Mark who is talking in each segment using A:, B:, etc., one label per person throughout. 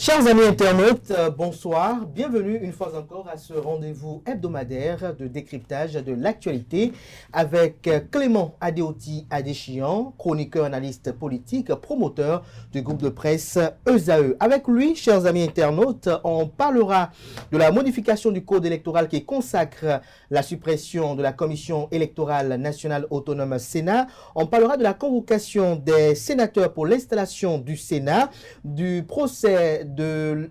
A: Chers amis internautes, bonsoir. Bienvenue une fois encore à ce rendez-vous hebdomadaire de décryptage de l'actualité avec Clément Adeoti Adéchian, chroniqueur analyste politique, promoteur du groupe de presse ESAE. Avec lui, chers amis internautes, on parlera de la modification du code électoral qui consacre la suppression de la Commission électorale nationale autonome Sénat. On parlera de la convocation des sénateurs pour l'installation du Sénat, du procès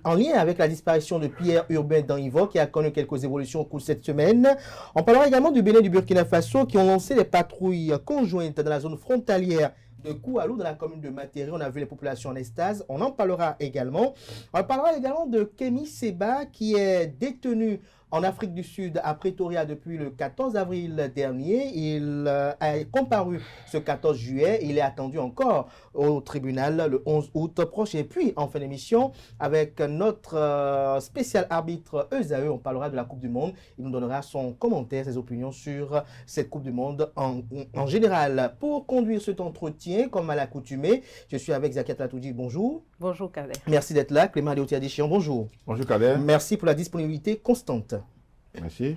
A: en lien avec la disparition de Pierre Urbain d'Anivor qui a connu quelques évolutions au cours de cette semaine. On parlera également du Bénin et du Burkina Faso qui ont lancé des patrouilles conjointes dans la zone frontalière de Koualou dans la commune de Matéré. On a vu les populations en extase. On en parlera également. On parlera également de Kémy Séba qui est détenu en Afrique du Sud, à Pretoria, depuis le 14 avril dernier. Il a comparu ce 14 juillet. Il est attendu encore au tribunal le 11 août prochain. Et puis, en fin d'émission, avec notre spécial arbitre ESAE, on parlera de la Coupe du Monde. Il nous donnera son commentaire, ses opinions sur cette Coupe du Monde en général. Pour conduire cet entretien, comme à l'accoutumée, je suis avec Zakia Tlatoudji. Bonjour.
B: Bonjour, Kader.
A: Merci d'être là. Clément Adeoti Adéchian, bonjour.
C: Bonjour, Kader.
A: Merci pour la disponibilité constante.
C: Merci.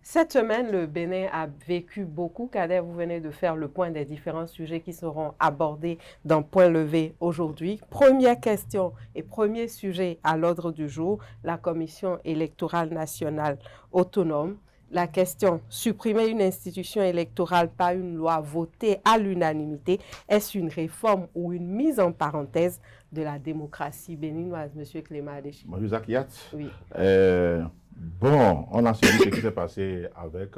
B: Cette semaine, le Bénin a vécu beaucoup. Kader, vous venez de faire le point des différents sujets qui seront abordés dans Point Levé aujourd'hui. Première question et premier sujet à l'ordre du jour, la Commission électorale nationale autonome. La question, supprimer une institution électorale par une loi votée à l'unanimité, est-ce une réforme ou une mise en parenthèse de la démocratie béninoise, M. Clément Adéchian?
C: Bonjour, Zakiat.
B: Oui.
C: Bon, on a suivi ce qui s'est passé avec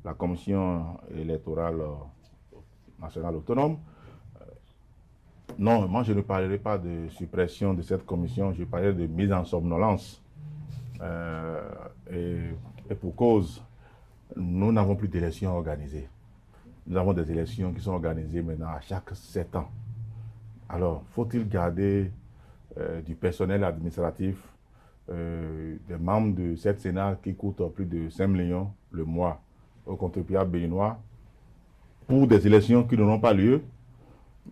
C: la Commission électorale nationale autonome. Non, moi je ne parlerai pas de suppression de cette commission, je parlerai de mise en somnolence. Et pour cause, nous n'avons plus d'élections organisées. Nous avons des élections qui sont organisées maintenant à chaque 7 ans. Alors, faut-il garder du personnel administratif, des membres de cette Sénat qui coûtent plus de 5 millions le mois aux contribuables béninois pour des élections qui n'auront pas lieu,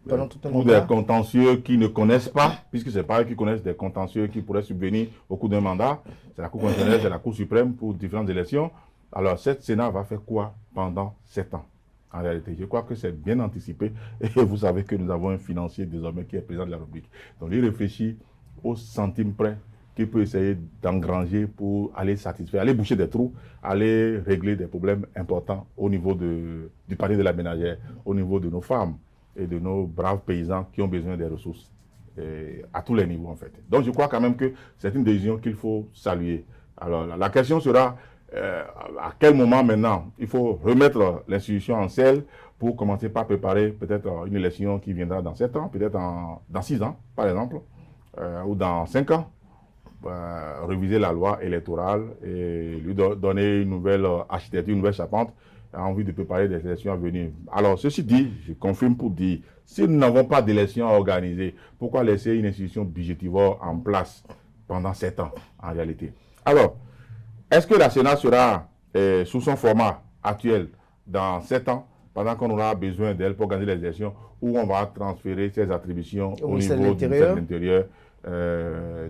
C: pour des contentieux qui ne connaissent pas, puisque ce n'est pas eux qui connaissent des contentieux qui pourraient subvenir au cours d'un mandat. C'est la Cour constitutionnelle, c'est la Cour suprême pour différentes élections. Alors, cette Sénat va faire quoi pendant 7 ans? En réalité, je crois que c'est bien anticipé. Et vous savez que nous avons un financier désormais qui est président de la République. Donc, il réfléchit au centime près qu'il peut essayer d'engranger pour aller satisfaire, aller boucher des trous, aller régler des problèmes importants au niveau du panier de la ménagère, au niveau de nos femmes et de nos braves paysans qui ont besoin des ressources à tous les niveaux en fait. Donc je crois quand même que c'est une décision qu'il faut saluer. Alors la question sera à quel moment maintenant il faut remettre l'institution en selle pour commencer par préparer peut-être une élection qui viendra dans 7 ans, peut-être dans 6 ans par exemple, ou dans 5 ans. Réviser la loi électorale et lui donner une nouvelle architecture, une nouvelle charpente, a envie de préparer des élections à venir. Alors, ceci dit, je confirme pour dire, si nous n'avons pas d'élections organisées, pourquoi laisser une institution budgétivore en place pendant 7 ans, en réalité? Alors, est-ce que la Sénat sera sous son format actuel dans 7 ans, pendant qu'on aura besoin d'elle pour organiser les élections, ou on va transférer ses attributions au niveau du ministère de l'Intérieur?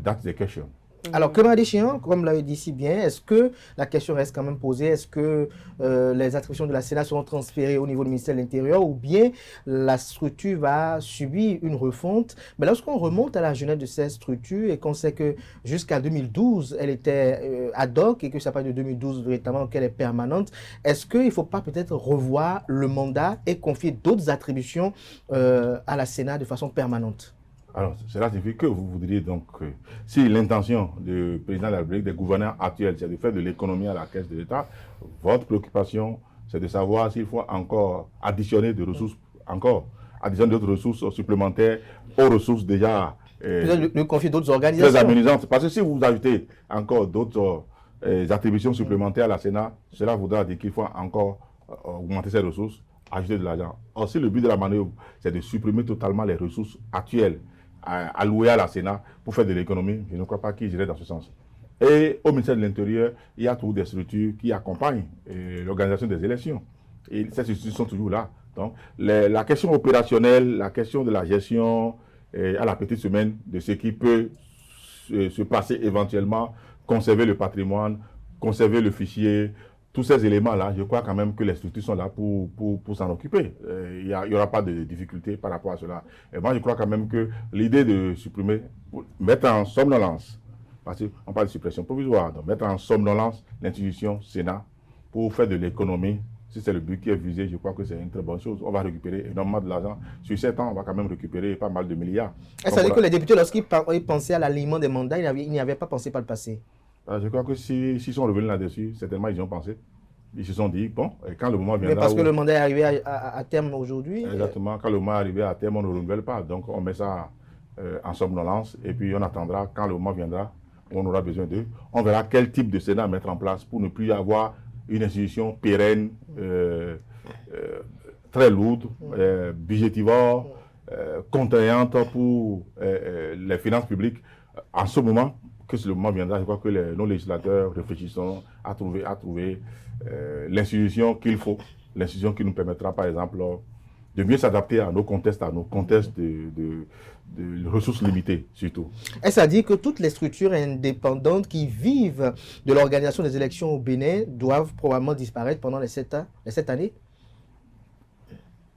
C: That's the question.
A: Alors, Clément Adéchian, comme vous l'avez dit si bien, est-ce que la question reste quand même posée? Est-ce que les attributions de la Sénat seront transférées au niveau du ministère de l'Intérieur ou bien la structure va subir une refonte? Mais lorsqu'on remonte à la genèse de cette structure et qu'on sait que jusqu'à 2012, elle était ad hoc et que ça part de 2012 véritablement qu'elle est permanente, est-ce qu'il ne faut pas peut-être revoir le mandat et confier d'autres attributions à la Sénat de façon permanente?
C: Alors, cela signifie que vous voudriez donc, si l'intention du président de la République, des gouverneurs actuels, c'est de faire de l'économie à la caisse de l'État, votre préoccupation, c'est de savoir s'il faut encore additionner des ressources, additionner d'autres ressources supplémentaires aux ressources déjà
A: de confier d'autres organisations.
C: Très amusantes. Parce que si vous ajoutez encore d'autres attributions supplémentaires à la Sénat, cela voudra dire qu'il faut encore augmenter ces ressources, ajouter de l'argent. Or, si le but de la manœuvre, c'est de supprimer totalement les ressources actuelles allouées à la Sénat pour faire de l'économie, je ne crois pas qu'il irait dans ce sens. Et au ministère de l'Intérieur, il y a toujours des structures qui accompagnent l'organisation des élections. Et ces structures sont toujours là. Donc, la question opérationnelle, la question de la gestion à la petite semaine de ce qui peut se placer éventuellement, conserver le patrimoine, conserver le fichier, tous ces éléments-là, je crois quand même que les structures sont là pour s'en occuper. Il n'y aura pas de difficulté par rapport à cela. Et moi, je crois quand même que l'idée de supprimer, mettre en somnolence, parce qu'on parle de suppression provisoire, donc mettre en somnolence l'institution Sénat pour faire de l'économie, si c'est le but qui est visé, je crois que c'est une très bonne chose. On va récupérer énormément de l'argent. Sur 7 ans, on va quand même récupérer pas mal de milliards.
A: Est-ce que les députés, lorsqu'ils pensaient à l'alignement des mandats, ils n'y avaient pas pensé par le passé?
C: Je crois que s'ils sont revenus là-dessus, certainement ils y ont pensé. Ils se sont dit, bon, quand le moment viendra...
A: Mais parce que le mandat est arrivé à terme aujourd'hui.
C: Exactement, quand le moment est arrivé à terme, on ne renouvelle pas. Donc on met ça en somnolence et puis on attendra quand le moment viendra, on aura besoin d'eux. On verra quel type de Sénat mettre en place pour ne plus avoir une institution pérenne, très lourde, budgétivore, contraignante pour les finances publiques. En ce moment, que le moment viendra, je crois que nos législateurs réfléchissons à trouver l'institution qu'il faut, l'institution qui nous permettra, par exemple, de mieux s'adapter à nos contextes de ressources limitées, surtout.
A: Est-ce à dire que toutes les structures indépendantes qui vivent de l'organisation des élections au Bénin doivent probablement disparaître pendant les 7 années?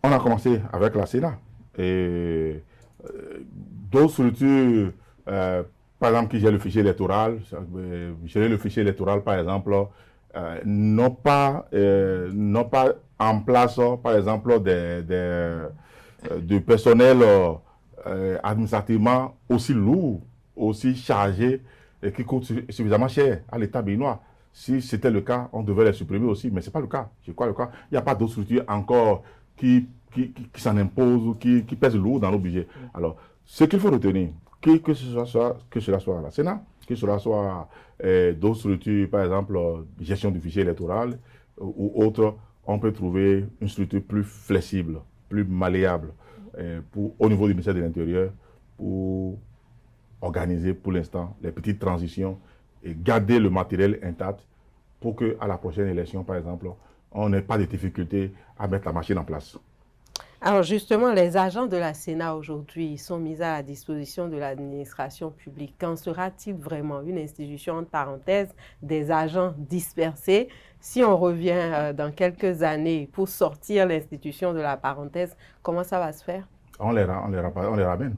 C: On a commencé avec la Sénat. Et d'autres structures, par exemple, qui gèrent le fichier électoral, par exemple, n'ont pas en place, par exemple, de personnel administrativement aussi lourd, aussi chargé, et qui coûte suffisamment cher à l'État béninois. Si c'était le cas, on devait les supprimer aussi, mais ce n'est pas le cas. Je crois le cas. Il n'y a pas d'autres structures encore qui s'en imposent ou qui pèsent lourd dans nos budgets. Alors, ce qu'il faut retenir, que cela soit la Sénat, que cela soit d'autres structures, par exemple, gestion du fichier électoral ou autre, on peut trouver une structure plus flexible, plus malléable au niveau du ministère de l'Intérieur pour organiser pour l'instant les petites transitions et garder le matériel intact pour qu'à la prochaine élection, par exemple, on n'ait pas de difficulté à mettre la machine en place.
B: Alors justement, les agents de la Sénat aujourd'hui sont mis à la disposition de l'administration publique. Qu'en sera-t-il vraiment? Une institution, entre parenthèses, des agents dispersés. Si on revient dans quelques années pour sortir l'institution de la parenthèse, comment ça va se faire?
C: On les ramène.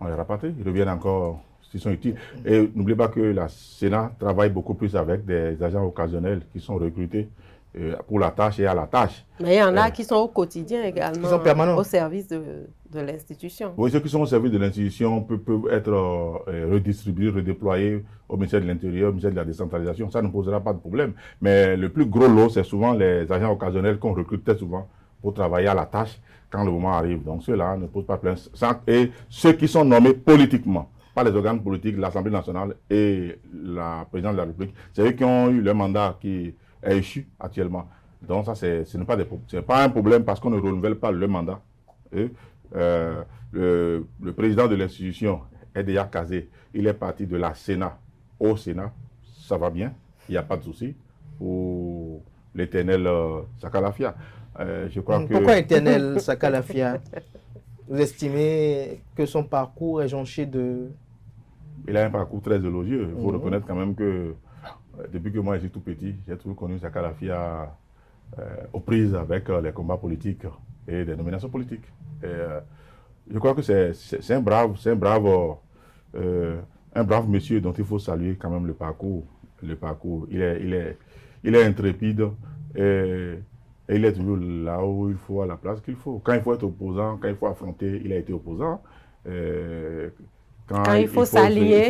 C: On les rapatrie. Ils reviennent encore s'ils sont utiles. Et n'oubliez pas que la Sénat travaille beaucoup plus avec des agents occasionnels qui sont recrutés pour la tâche et à la tâche.
B: Mais il y en a qui sont au quotidien également, au service de l'institution.
C: Oui, ceux qui sont au service de l'institution peuvent être redistribués, redéployés au ministère de l'Intérieur, au ministère de la décentralisation. Ça ne posera pas de problème. Mais le plus gros lot, c'est souvent les agents occasionnels qu'on recrute très souvent pour travailler à la tâche quand le moment arrive. Donc ceux-là ne posent pas de problème. Et ceux qui sont nommés politiquement par les organes politiques, l'Assemblée nationale et la présidence de la République, c'est eux qui ont eu le mandat qui est échu actuellement. Donc ça, ce n'est pas un problème parce qu'on ne renouvelle pas le mandat. Et, le président de l'institution est déjà casé. Il est parti de la Sénat au Sénat. Ça va bien. Il n'y a pas de souci pour l'éternel Sakalafia. Je crois
A: Pourquoi éternel Sakalafia? Vous estimez que son parcours est jonché de...
C: Il a un parcours très élogieux. Il faut reconnaître quand même que depuis que moi je suis tout petit, j'ai toujours connu Sakalafia aux prises avec les combats politiques et des nominations politiques. Et, je crois que c'est un brave monsieur dont il faut saluer quand même le parcours. Il est intrépide et il est toujours là où il faut, à la place qu'il faut. Quand il faut être opposant, quand il faut affronter, il a été opposant.
B: Quand il faut s'allier,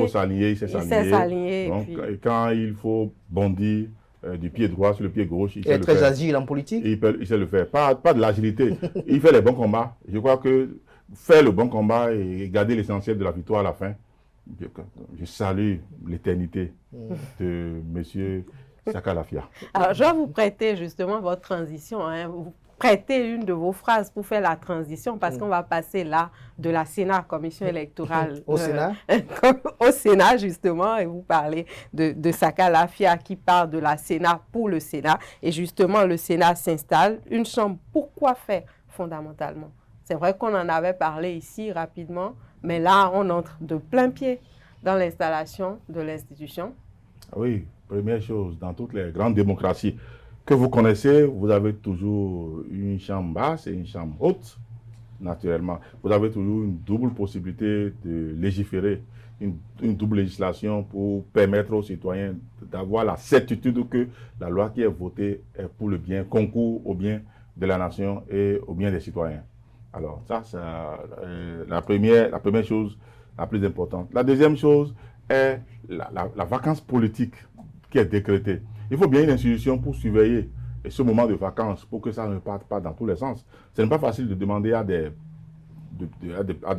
C: il sait s'allier. Donc, quand il faut bondir du pied droit sur le pied gauche, il
A: est très agile en politique.
C: Il sait le faire. Pas de l'agilité. Il fait les bons combats. Je crois que faire le bon combat et garder l'essentiel de la victoire à la fin, je salue l'éternité de M. Sakalafia.
B: Alors, je vais vous prêter justement votre transition. Vous prêtez une de vos phrases pour faire la transition parce qu'on va passer là de la Sénat, commission électorale.
A: Au Sénat
B: au Sénat, justement, et vous parlez de Sakalafia qui parle de la Sénat pour le Sénat. Et justement, le Sénat s'installe. Une chambre, pourquoi faire fondamentalement? C'est vrai qu'on en avait parlé ici rapidement, mais là, on entre de plein pied dans l'installation de l'institution?
C: Oui, première chose, dans toutes les grandes démocraties que vous connaissez, vous avez toujours une chambre basse et une chambre haute, naturellement. Vous avez toujours une double possibilité de légiférer, une double législation pour permettre aux citoyens d'avoir la certitude que la loi qui est votée est pour le bien, concourt au bien de la nation et au bien des citoyens. Alors, ça, c'est la première chose la plus importante. La deuxième chose est la vacance politique qui est décrétée. Il faut bien une institution pour surveiller ce moment de vacances, pour que ça ne parte pas dans tous les sens. Ce n'est pas facile de demander à des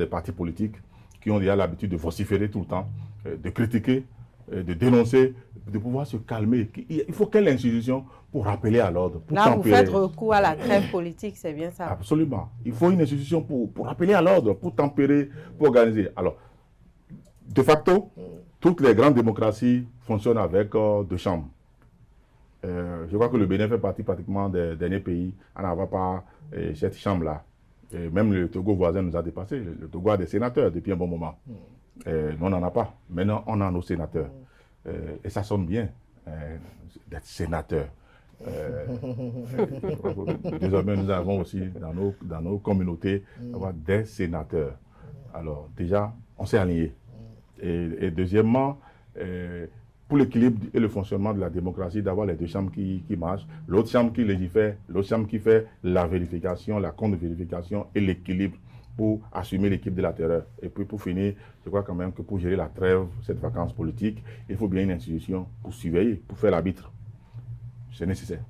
C: partis politiques qui ont déjà l'habitude de vociférer tout le temps, de critiquer, de dénoncer, de pouvoir se calmer. Il faut quelle institution pour rappeler à l'ordre, pour
B: Là,
C: tempérer.
B: Vous faites recours à la trêve politique, c'est bien ça?
C: Absolument. Il faut une institution pour rappeler à l'ordre, pour tempérer, pour organiser. Alors, de facto, toutes les grandes démocraties fonctionnent avec deux chambres. Je crois que le Bénin fait partie pratiquement des derniers pays à n'avoir pas cette chambre-là. Même le Togo voisin nous a dépassé. Le Togo a des sénateurs depuis un bon moment. Nous, on n'en a pas. Maintenant, on a nos sénateurs. Et ça sonne bien d'être sénateur. Désormais, nous avons aussi dans nos communautés avoir des sénateurs. Alors, déjà, on s'est aligné. Et deuxièmement, pour l'équilibre et le fonctionnement de la démocratie, d'avoir les deux chambres qui marchent, l'autre chambre qui légifère, l'autre chambre qui fait la vérification, la contre-vérification et l'équilibre pour assumer l'équipe de la terreur. Et puis pour finir, je crois quand même que pour gérer la trêve, cette vacance politique, il faut bien une institution pour surveiller, pour faire l'arbitre. C'est nécessaire.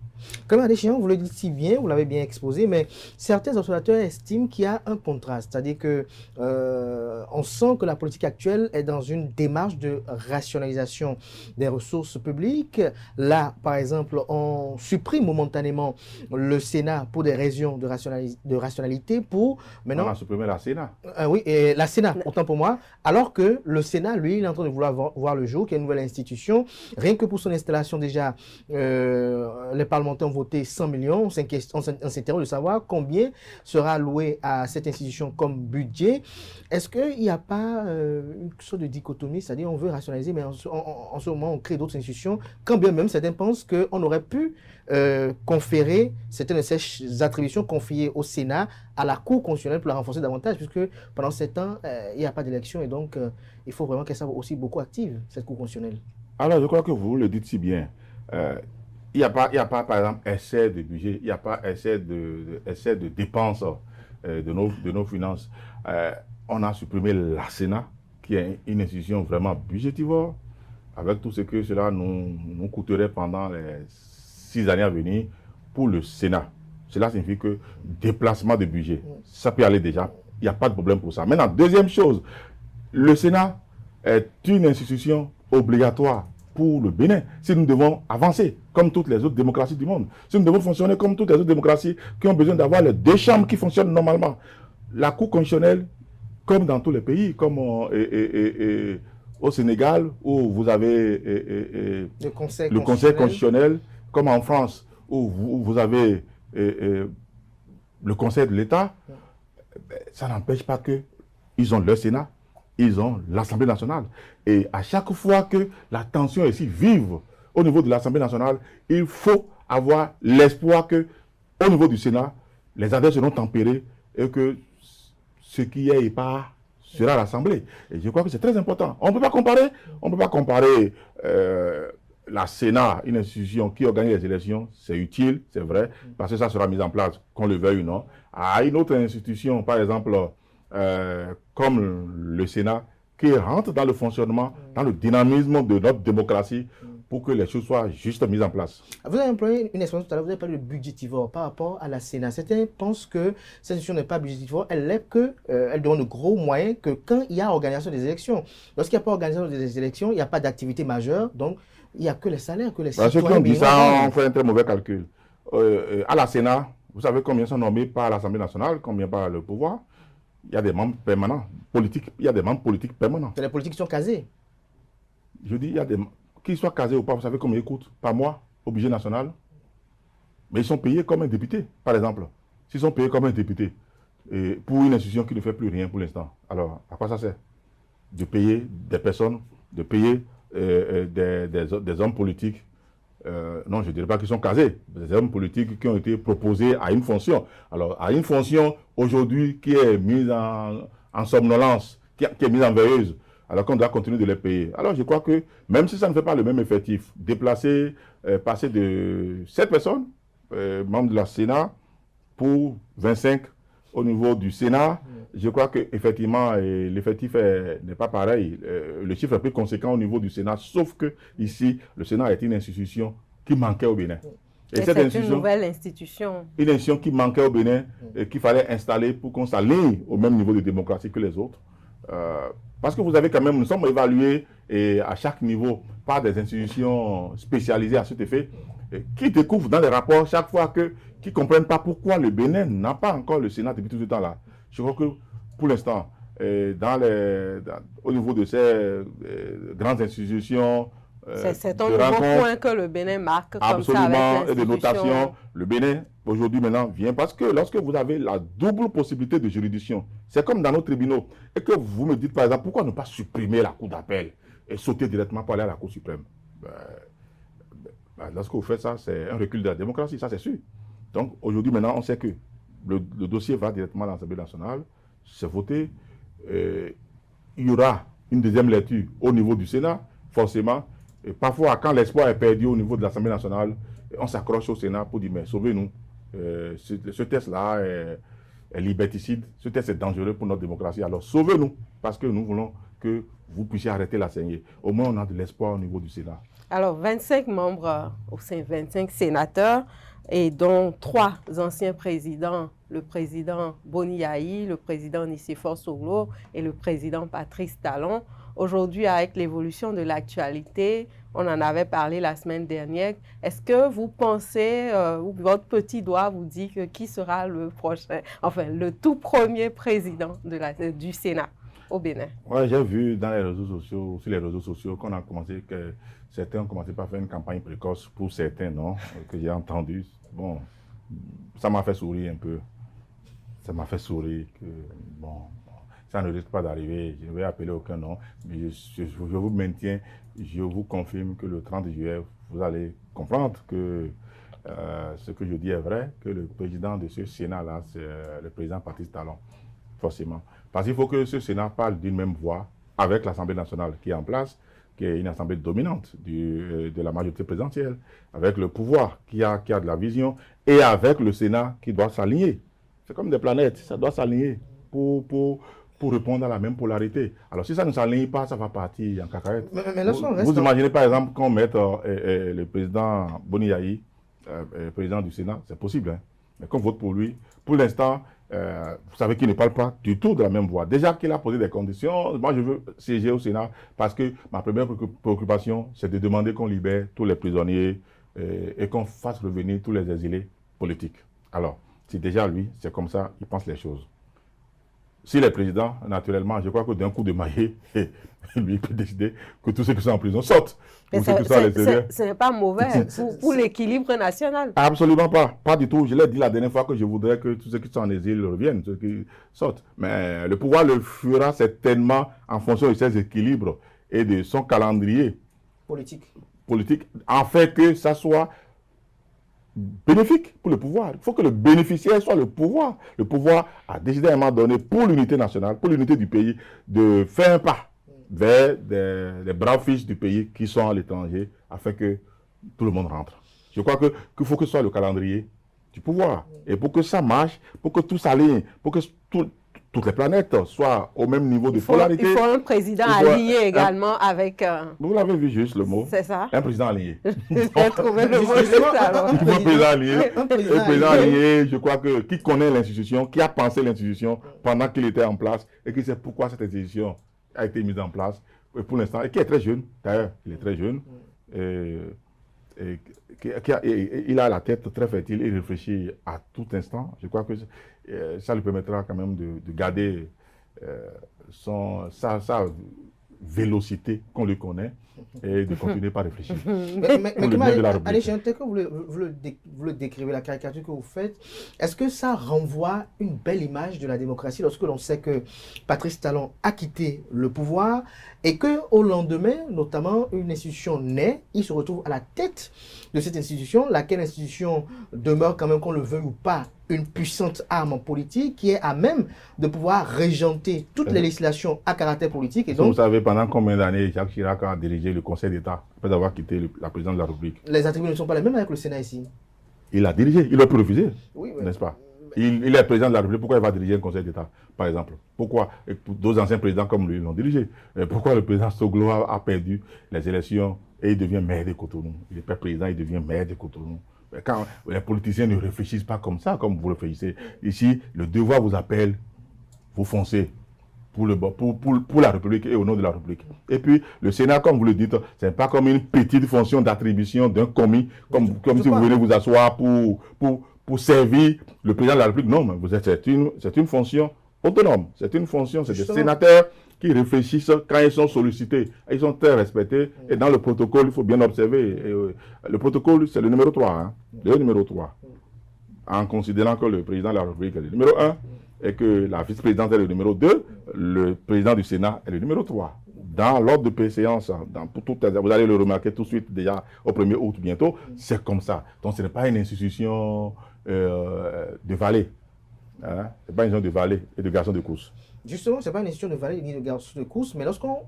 A: Comme Adéchian, vous le dites si bien, vous l'avez bien exposé, mais certains observateurs estiment qu'il y a un contraste, c'est-à-dire que on sent que la politique actuelle est dans une démarche de rationalisation des ressources publiques. Là, par exemple, on supprime momentanément le Sénat pour des raisons de rationalité pour maintenant...
C: On a supprimé la Sénat.
A: Oui, et la Sénat, autant pour moi, alors que le Sénat, lui, il est en train de vouloir voir le jour, qu'il y a une nouvelle institution. Rien que pour son installation déjà, les parlementaires ont voté 100 millions, on s'interroge de savoir combien sera alloué à cette institution comme budget. Est-ce qu'il n'y a pas une sorte de dichotomie, c'est-à-dire on veut rationaliser, mais en ce moment on crée d'autres institutions, quand bien même certains pensent qu'on aurait pu conférer certaines de ces attributions confiées au Sénat à la Cour constitutionnelle pour la renforcer davantage, puisque pendant 7 ans, il n'y a pas d'élection et donc il faut vraiment qu'elle soit aussi beaucoup active, cette Cour constitutionnelle.
C: Alors je crois que vous le dites si bien. Il n'y a pas, par exemple, essai de budget, il n'y a pas essai de dépenses de nos finances. On a supprimé la Sénat, qui est une institution vraiment budgétivore, avec tout ce que cela nous coûterait pendant les 6 années à venir pour le Sénat. Cela signifie que déplacement de budget, ça peut aller déjà, il n'y a pas de problème pour ça. Maintenant, deuxième chose, le Sénat est une institution obligatoire pour le Bénin, si nous devons avancer comme toutes les autres démocraties du monde, si nous devons fonctionner comme toutes les autres démocraties qui ont besoin d'avoir les deux chambres qui fonctionnent normalement. La Cour constitutionnelle, comme dans tous les pays, comme au Sénégal, où vous avez
A: le Conseil
C: constitutionnel, comme en France, où vous avez le Conseil de l'État, ça n'empêche pas qu'ils ont leur Sénat, ils ont l'Assemblée nationale. Et à chaque fois que la tension est si vive au niveau de l'Assemblée nationale, il faut avoir l'espoir que, au niveau du Sénat, les adversaires seront tempérés et que ce qui est épars sera à l'Assemblée. Et je crois que c'est très important. On ne peut pas comparer la Sénat, une institution qui organise les élections, c'est utile, c'est vrai, parce que ça sera mis en place, qu'on le veuille ou non, à une autre institution, par exemple, comme le Sénat, qui rentre dans le fonctionnement, dans le dynamisme de notre démocratie, pour que les choses soient juste mises en place.
A: Vous avez employé une expression tout à l'heure, vous avez parlé de budgétivore par rapport à la Sénat. Certains pensent que cette institution n'est pas budgétivore, elle l'est qu'elle demande de gros moyens que quand il y a organisation des élections. Lorsqu'il n'y a pas organisation des élections, il n'y a pas d'activité majeure, donc il n'y a que les salaires, que les citoyens...
C: Ceux qui ont dit ça, on fait un très mauvais calcul. À la Sénat, vous savez combien sont nommés par l'Assemblée nationale, combien par le pouvoir? Il y a des membres permanents, politiques, il y a des membres politiques permanents.
A: C'est les politiques qui sont casés.
C: Je dis, il y a des... Qu'ils soient casés ou pas, vous savez combien ils coûtent par mois au budget national? Mais ils sont payés comme un député, par exemple. S'ils sont payés comme un député, et pour une institution qui ne fait plus rien pour l'instant, alors à quoi ça sert? de payer des personnes, de payer des hommes politiques. Non, je ne dirais pas qu'ils sont casés, des hommes politiques qui ont été proposés à une fonction. Alors, à une fonction aujourd'hui qui est mise en somnolence, qui est mise en veilleuse, alors qu'on doit continuer de les payer. Alors, je crois que même si ça ne fait pas le même effectif, déplacer, passer de 7 personnes, membres de la Sénat, pour 25 au niveau du Sénat, je crois qu'effectivement, l'effectif n'est pas pareil. Le chiffre est plus conséquent au niveau du Sénat, sauf que ici, le Sénat est une institution qui manquait au Bénin.
B: Et c'est une nouvelle institution.
C: Une institution qui manquait au Bénin, qu'il fallait installer pour qu'on s'aligne au même niveau de démocratie que les autres. Parce que vous avez quand même, nous sommes évalués à chaque niveau par des institutions spécialisées à cet effet, qui découvrent dans les rapports chaque fois qui ne comprennent pas pourquoi le Bénin n'a pas encore le Sénat depuis tout ce temps-là. Je crois que pour l'instant, au niveau de ces grandes institutions,
B: c'est un nouveau point que le Bénin marque comme ça avec
C: absolument, et de notation. Le Bénin, aujourd'hui, maintenant, vient parce que lorsque vous avez la double possibilité de juridiction, c'est comme dans nos tribunaux, et que vous me dites, par exemple, pourquoi ne pas supprimer la Cour d'appel et sauter directement pour aller à la Cour suprême? Lorsque vous faites ça, c'est un recul de la démocratie, ça c'est sûr. Donc, aujourd'hui, maintenant, on sait que le dossier va directement à l'Assemblée nationale, c'est voté, il y aura une deuxième lecture au niveau du Sénat, forcément. Et parfois, quand l'espoir est perdu au niveau de l'Assemblée nationale, on s'accroche au Sénat pour dire, mais sauvez-nous. Ce test-là est liberticide, ce test est dangereux pour notre démocratie. Alors, sauvez-nous, parce que nous voulons que vous puissiez arrêter la saignée. Au moins, on a de l'espoir au niveau du Sénat.
B: Alors, 25 membres au sein, 25 sénateurs, et dont 3 anciens présidents, le président Boni Yayi, le président Nicéphore Soglo et le président Patrice Talon. Aujourd'hui, avec l'évolution de l'actualité, on en avait parlé la semaine dernière, est-ce que vous pensez, ou votre petit doigt vous dit que qui sera le prochain, enfin le tout premier président du Sénat au Bénin?
C: Oui, j'ai vu dans les réseaux sociaux, sur les réseaux sociaux, qu'on a commencé, que certains ont commencé par faire une campagne précoce pour certains, non, que j'ai entendu. Bon, ça m'a fait sourire un peu. Ça m'a fait sourire que, bon, ça ne risque pas d'arriver. Je ne vais appeler aucun nom. Mais je vous maintiens, je vous confirme que le 30 juillet, vous allez comprendre que ce que je dis est vrai, que le président de ce Sénat-là, c'est le président Patrice Talon, forcément. Parce qu'il faut que ce Sénat parle d'une même voix avec l'Assemblée nationale qui est en place, qui est une assemblée dominante de la majorité présidentielle, avec le pouvoir qui a de la vision, et avec le Sénat qui doit s'aligner. C'est comme des planètes, ça doit s'aligner pour répondre à la même polarité. Alors si ça ne s'aligne pas, ça va partir en cacahuète. Vous imaginez par exemple qu'on mette le président Boni Yayi, président du Sénat, c'est possible, hein? Mais qu'on vote pour lui, pour l'instant, vous savez qu'il ne parle pas du tout de la même voix. Déjà qu'il a posé des conditions, moi je veux siéger au Sénat parce que ma première préoccupation, c'est de demander qu'on libère tous les prisonniers et qu'on fasse revenir tous les exilés politiques. Alors, si déjà lui, c'est comme ça, il pense les choses. S'il est président, naturellement, je crois que d'un coup de maillet, lui peut décider que tous ceux qui sont en prison sortent.
B: Ce n'est pas mauvais pour l'équilibre national.
C: Absolument pas. Pas du tout. Je l'ai dit la dernière fois que je voudrais que tous ceux qui sont en exil reviennent, ceux qui sortent. Mais le pouvoir le fera certainement en fonction de ses équilibres et de son calendrier politique, en fait que ça soit bénéfique pour le pouvoir. Il faut que le bénéficiaire soit le pouvoir. Le pouvoir a décidé à un moment donné, pour l'unité nationale, pour l'unité du pays, de faire un pas vers les braves fils du pays qui sont à l'étranger, afin que tout le monde rentre. Je crois qu'il faut que ce soit le calendrier du pouvoir. Et pour que ça marche, pour que tout s'aligne, pour que toutes les planètes soient au même niveau de polarité.
B: Il faut un président aligné également avec...
C: Vous l'avez vu juste le mot.
B: C'est ça.
C: Un président aligné.
B: J'ai trouvé le mot juste alors.
C: Il faut un président aligné. Un président aligné, je crois que qui connaît l'institution, qui a pensé l'institution pendant qu'il était en place et qui sait pourquoi cette institution a été mise en place pour l'instant et qui est très jeune. D'ailleurs, il est très jeune. Il a la tête très fertile, il réfléchit à tout instant. Je crois que ça lui permettra quand même de garder sa vélocité qu'on lui connaît et de continuer par réfléchir.
A: Mais Adéchian, tel que vous le décrivez, la caricature que vous faites, est-ce que ça renvoie une belle image de la démocratie lorsque l'on sait que Patrice Talon a quitté le pouvoir et qu'au lendemain, notamment, une institution naît, il se retrouve à la tête de cette institution, laquelle institution demeure quand même, qu'on le veuille ou pas, une puissante arme politique qui est à même de pouvoir régenter toutes les législations à caractère politique. Et donc,
C: vous savez pendant combien d'années Jacques Chirac a dirigé le Conseil d'État après avoir quitté la présidence de la République?
A: Les attributs ne sont pas les mêmes avec le Sénat ici.
C: Il a dirigé, il a pu refuser,
A: oui,
C: n'est-ce pas? Il est président de la République, pourquoi il va diriger un Conseil d'État, par exemple? Pourquoi d'autres anciens présidents comme lui l'ont dirigé? Pourquoi le président Soglo a perdu les élections et il devient maire de Cotonou? Il n'est pas président, il devient maire de Cotonou. Quand les politiciens ne réfléchissent pas comme ça, comme vous réfléchissez, ici, le devoir vous appelle, vous foncez pour la République et au nom de la République. Et puis, le Sénat, comme vous le dites, ce n'est pas comme une petite fonction d'attribution d'un commis, comme si vous venez vous asseoir pour servir le président de la République. Non, mais c'est une fonction autonome. C'est une fonction, c'est des sénateurs qui réfléchissent quand ils sont sollicités. Ils sont très respectés. Et dans le protocole, il faut bien observer. Le protocole, c'est le numéro 3. Hein, le numéro 3. En considérant que le président de la République est le numéro 1 et que la vice-présidente est le numéro 2, le président du Sénat est le numéro 3. Dans l'ordre de préséance, vous allez le remarquer tout de suite, déjà au 1er août bientôt, c'est comme ça. Donc ce n'est pas une institution de valet. Hein? Ce n'est pas une institution de valet et de garçon de course.
A: Justement, ce n'est pas une institution de valet ni de garçon de course, mais lorsqu'on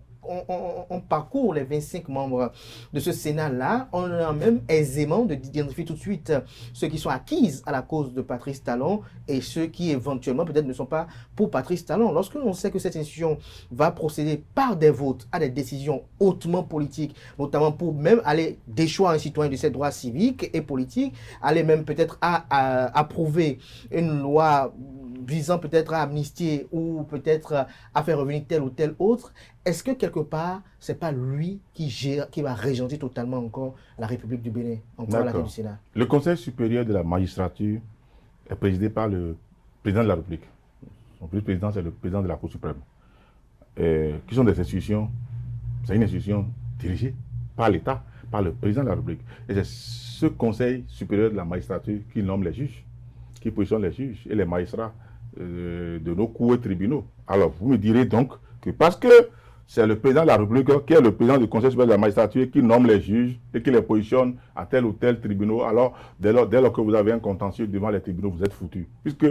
A: parcourt les 25 membres de ce Sénat-là, on a même aisément d'identifier tout de suite ceux qui sont acquis à la cause de Patrice Talon et ceux qui éventuellement peut-être ne sont pas pour Patrice Talon. Lorsque l'on sait que cette institution va procéder par des votes à des décisions hautement politiques, notamment pour même aller déchoir un citoyen de ses droits civiques et politiques, aller même peut-être à approuver une loi visant peut-être à amnistier ou peut-être à faire revenir tel ou tel autre, est-ce que quelque part, ce n'est pas lui qui va régenter totalement encore la République du Bénin, encore à la tête du Sénat?
C: Le Conseil supérieur de la magistrature est présidé par le président de la République. Son vice-président, c'est le président de la Cour suprême. Qui sont des institutions, c'est une institution dirigée par l'État, par le président de la République. Et c'est ce Conseil supérieur de la magistrature qui nomme les juges, qui positionne les juges et les magistrats de nos cours et tribunaux. Alors, vous me direz donc que parce que c'est le président de la République qui est le président du Conseil supérieur de la magistrature qui nomme les juges et qui les positionne à tel ou tel tribunal, alors dès lors que vous avez un contentieux devant les tribunaux, vous êtes foutus. Puisque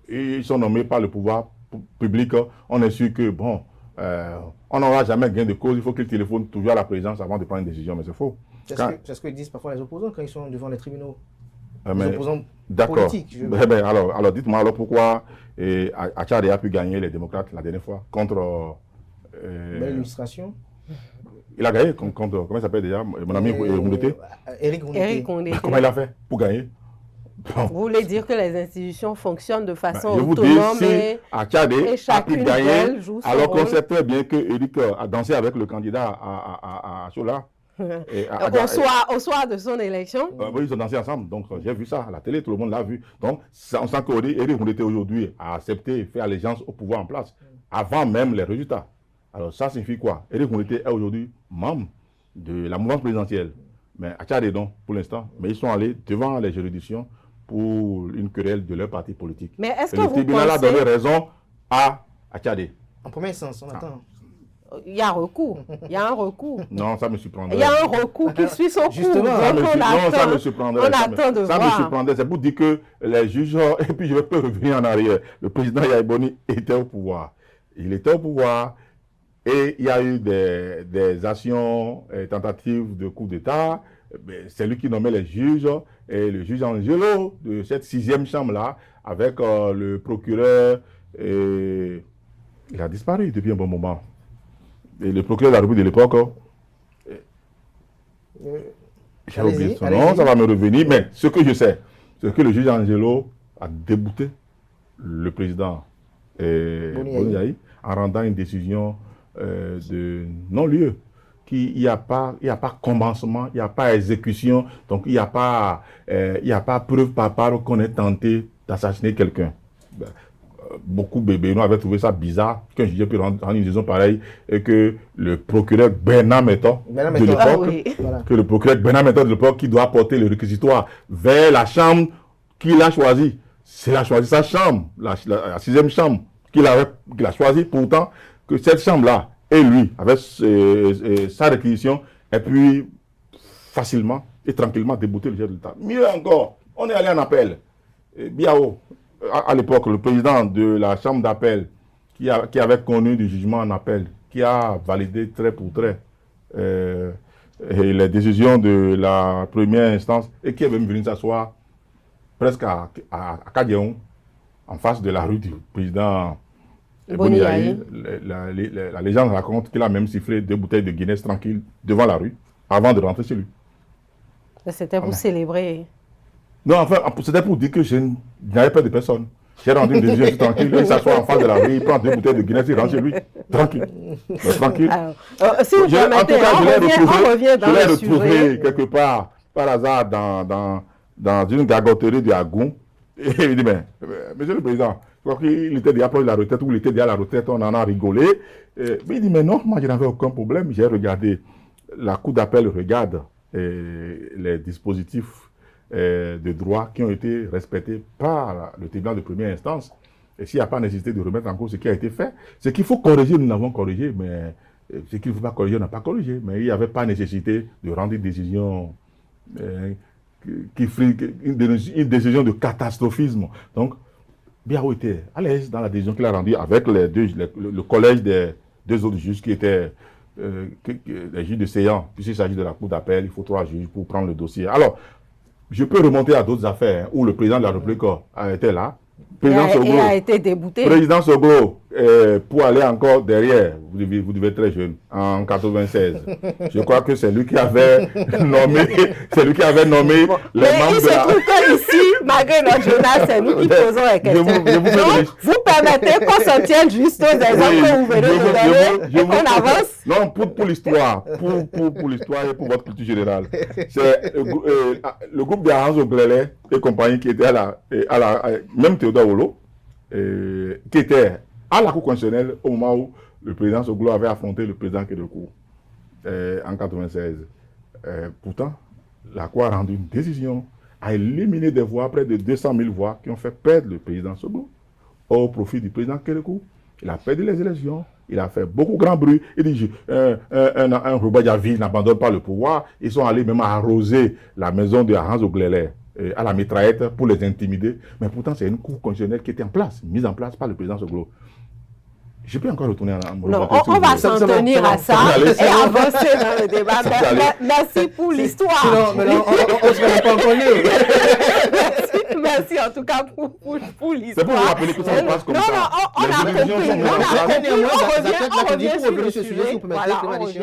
C: ils sont nommés par le pouvoir public, on est sûr que, bon, on n'aura jamais gain de cause, il faut qu'ils téléphonent toujours à la présidence avant de prendre une décision, mais c'est faux.
A: C'est ce que disent parfois les opposants quand ils sont devant les tribunaux.
C: D'accord. Alors dites-moi alors pourquoi Achade a pu gagner les démocrates la dernière fois contre...
A: Belle illustration.
C: Il a gagné contre comment il s'appelle déjà, mon ami Roundété?
A: Éric Roundété.
C: Comment il a fait pour gagner?
B: Bon. Vous voulez dire que les institutions fonctionnent de façon
C: autonome
B: et
C: chacune d'elles joue son rôle. Alors qu'on sait très bien que Éric a dansé avec le candidat à Chola.
B: Au soir de son élection.
C: Oui, ils ont dansé ensemble. Donc, j'ai vu ça à la télé, tout le monde l'a vu. Donc, on sent qu'Éric Roundété aujourd'hui a accepté et fait allégeance au pouvoir en place, avant même les résultats. Alors, ça signifie quoi? Éric Roundété est aujourd'hui membre de la mouvance présidentielle. Mais Achade non, pour l'instant. Mais ils sont allés devant les juridictions pour une querelle de leur parti politique.
B: Mais est-ce que
C: le tribunal a donné raison à Achade.
A: En premier sens, on attend.
B: Il y a un recours. Il y a un recours.
C: Non, ça me surprendrait.
B: Il y a un recours qui suit son cours.
A: Justement,
C: ça me surprendrait.
B: On attend de voir.
C: Ça me surprendrait. C'est pour dire que les juges, et puis je peux revenir en arrière. Le président Yaïboni était au pouvoir. Il était au pouvoir et il y a eu des actions, tentatives de coup d'État. C'est lui qui nommait les juges. Et le juge Angelo de cette 6e chambre-là, avec le procureur, il a disparu depuis un bon moment. Et le procureur de la République de l'époque, j'ai oublié son nom, ça va me revenir, mais ce que je sais, c'est que le juge Angelo a débouté le président Boniaï en rendant une décision de non-lieu. Il n'y a pas commencement, il n'y a pas exécution, donc il n'y a pas preuve par part qu'on ait tenté d'assassiner quelqu'un. beaucoup de Béninois avaient trouvé ça bizarre qu'un juge puisse rendre une décision pareille et que le procureur Bernard Metton de l'époque, que le procureur Bernard Metton de l'époque qui doit porter le réquisitoire vers la chambre qu'il a choisie. C'est a choisi sa chambre, la 6e chambre qu'il a choisie, pourtant que cette chambre-là et lui, avec sa réquisition, ait pu facilement et tranquillement débouter le chef de l'État. Mieux encore, on est allé en appel. Biao, à l'époque, le président de la chambre d'appel qui avait connu du jugement en appel, qui a validé trait pour trait les décisions de la première instance et qui est même venu s'asseoir presque à Kadiaon, en face de la rue du président Boniaï. La légende raconte qu'il a même sifflé 2 bouteilles de Guinness tranquille devant la rue avant de rentrer chez lui.
B: C'était pour célébrer.
C: Non, enfin, c'était pour dire que je n'avais pas de personne. J'ai rendu une décision tranquille, il s'assoit en face de la rue, il prend 2 bouteilles de Guinness, il rentre chez lui. Tranquille. Tranquille.
B: Alors, si vous permettez, on revient dans le sujet. Je l'ai retrouvé
C: quelque part, par hasard, dans une gagoterie de Agoun. Et il dit, mais, monsieur le président, je crois qu'il était déjà proche de la retraite, ou il était déjà à la retraite, on en a rigolé. Mais il dit, mais non, moi je n'avais aucun problème. J'ai regardé, la cour d'appel regarde les dispositifs de droit qui ont été respectés par le tribunal de première instance. Et s'il n'y a pas nécessité de remettre en cause ce qui a été fait, ce qu'il faut corriger, nous l'avons corrigé, mais ce qu'il ne faut pas corriger, on n'a pas corrigé. Mais il n'y avait pas nécessité de rendre une décision une décision de catastrophisme. Donc, Biao était à l'aise dans la décision qu'il a rendue avec le collège des 2 autres juges qui étaient les juges de séance. Puisqu'il s'agit de la cour d'appel, il faut 3 juges pour prendre le dossier. Alors, je peux remonter à d'autres affaires où le président de la République a été là.
B: Et a été débouté.
C: Président Soglo, pour aller encore derrière, vous devez être très jeune, en 96. Je crois que c'est lui qui avait nommé, les membres
B: il se trouve que ici, malgré notre jeunesse, c'est nous qui posons les questions. Donc, vous permettez qu'on s'en tienne juste aux exemples que vous venez de donner et qu'on avance.
C: Non, pour l'histoire, pour l'histoire et pour votre culture générale. C'est le groupe de Hans Oglele et compagnie qui était même Théodore Wolo, qui était à la Cour constitutionnelle au moment où le président Soglo avait affronté le président Kédougou en 96. Pourtant, la Cour a rendu une décision à éliminer des voix, près de 200 000 voix, qui ont fait perdre le président Soglo au profit du président Kédougou. Il a perdu les élections, il a fait beaucoup grand bruit. Il dit un Rouba-Javi n'abandonne pas le pouvoir. Ils sont allés même arroser la maison de Hans Oglele à la mitraillette pour les intimider. Mais pourtant, c'est une cour constitutionnelle qui était en place, mise en place par le président Soglo. Je peux encore retourner à
B: non, on va s'en tenir à ça et avancer dans le débat. Merci pour l'histoire.
A: Non, on ne se pas encore.
B: Merci en tout cas pour l'histoire.
C: C'est pour vous rappeler que ça se passe comme ça.
B: Non, on a compris.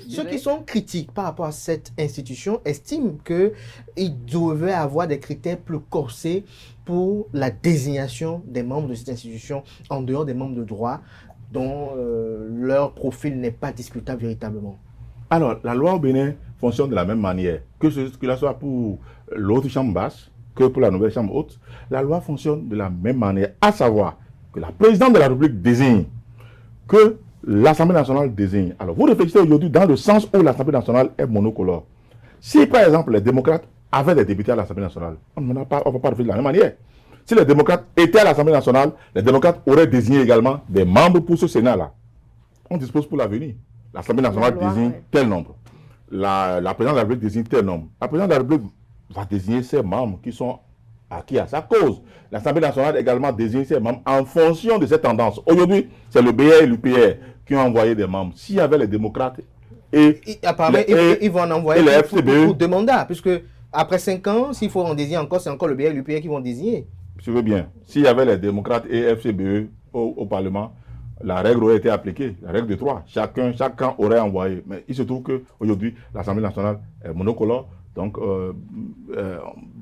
A: Ceux qui sont critiques par rapport à cette institution estiment qu'il devait avoir des critères plus corsés pour la désignation des membres de cette institution en dehors des membres de droit dont leur profil n'est pas discutable véritablement.
C: Alors, la loi au Bénin fonctionne de la même manière, que ce soit pour l'autre chambre basse que pour la nouvelle chambre haute. La loi fonctionne de la même manière, à savoir que la présidente de la République désigne, que l'Assemblée nationale désigne. Alors, vous réfléchissez aujourd'hui dans le sens où l'Assemblée nationale est monocolore. Si, par exemple, les démocrates avaient des députés à l'Assemblée nationale, on ne va pas réfléchir de la même manière. Si les démocrates étaient à l'Assemblée nationale, les démocrates auraient désigné également des membres pour ce Sénat-là. On dispose pour l'avenir. L'Assemblée nationale désigne tel nombre. La présidente de la République désigne tel nombre. La présidente de la République va désigner ses membres qui sont acquis à sa cause. L'Assemblée nationale également désigne ses membres en fonction de cette tendance. Aujourd'hui, c'est le BR et l'UPR qui ont envoyé des membres. S'il y avait les démocrates
A: apparemment, ils vont en envoyer pour 2 mandats, puisque après 5 ans, s'il faut en désigner encore, c'est encore le BR et l'UPR qui vont désigner.
C: Je veux bien. S'il y avait les démocrates et FCBE au Parlement, la règle aurait été appliquée, la règle de 3. Chacun aurait envoyé. Mais il se trouve qu'aujourd'hui, l'Assemblée nationale est monocolore. Donc,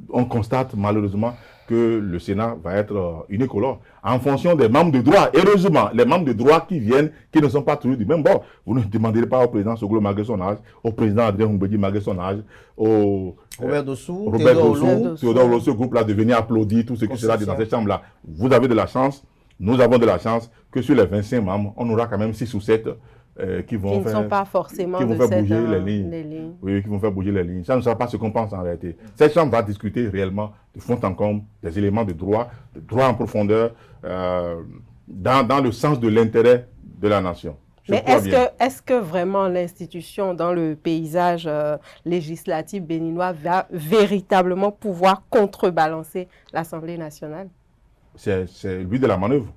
C: on constate malheureusement que le Sénat va être unicolore en fonction des membres de droit. Heureusement, les membres de droit qui viennent, qui ne sont pas toujours du même bord. Vous ne demanderez pas au président Soglo malgré son âge, au président Adrien Humbedi malgré son âge, au
A: Robert Dossou,
C: Théodore Wolo, ce groupe-là de venir applaudir tout ce qui sera dans cette chambre-là. Vous avez de la chance Nous avons de la chance que sur les 25 membres, on aura quand même 6 ou 7 qui
B: ne sont pas forcément
C: qui vont faire bouger les lignes.
B: Les lignes.
C: Oui, qui vont faire bouger les lignes. Ça ne sera pas ce qu'on pense en réalité. Cette chambre va discuter réellement de fond en comble des éléments de droit en profondeur, dans le sens de l'intérêt de la nation.
B: Mais est-ce que vraiment l'institution dans le paysage législatif béninois va véritablement pouvoir contrebalancer l'Assemblée nationale?
C: C'est lui de la manœuvre.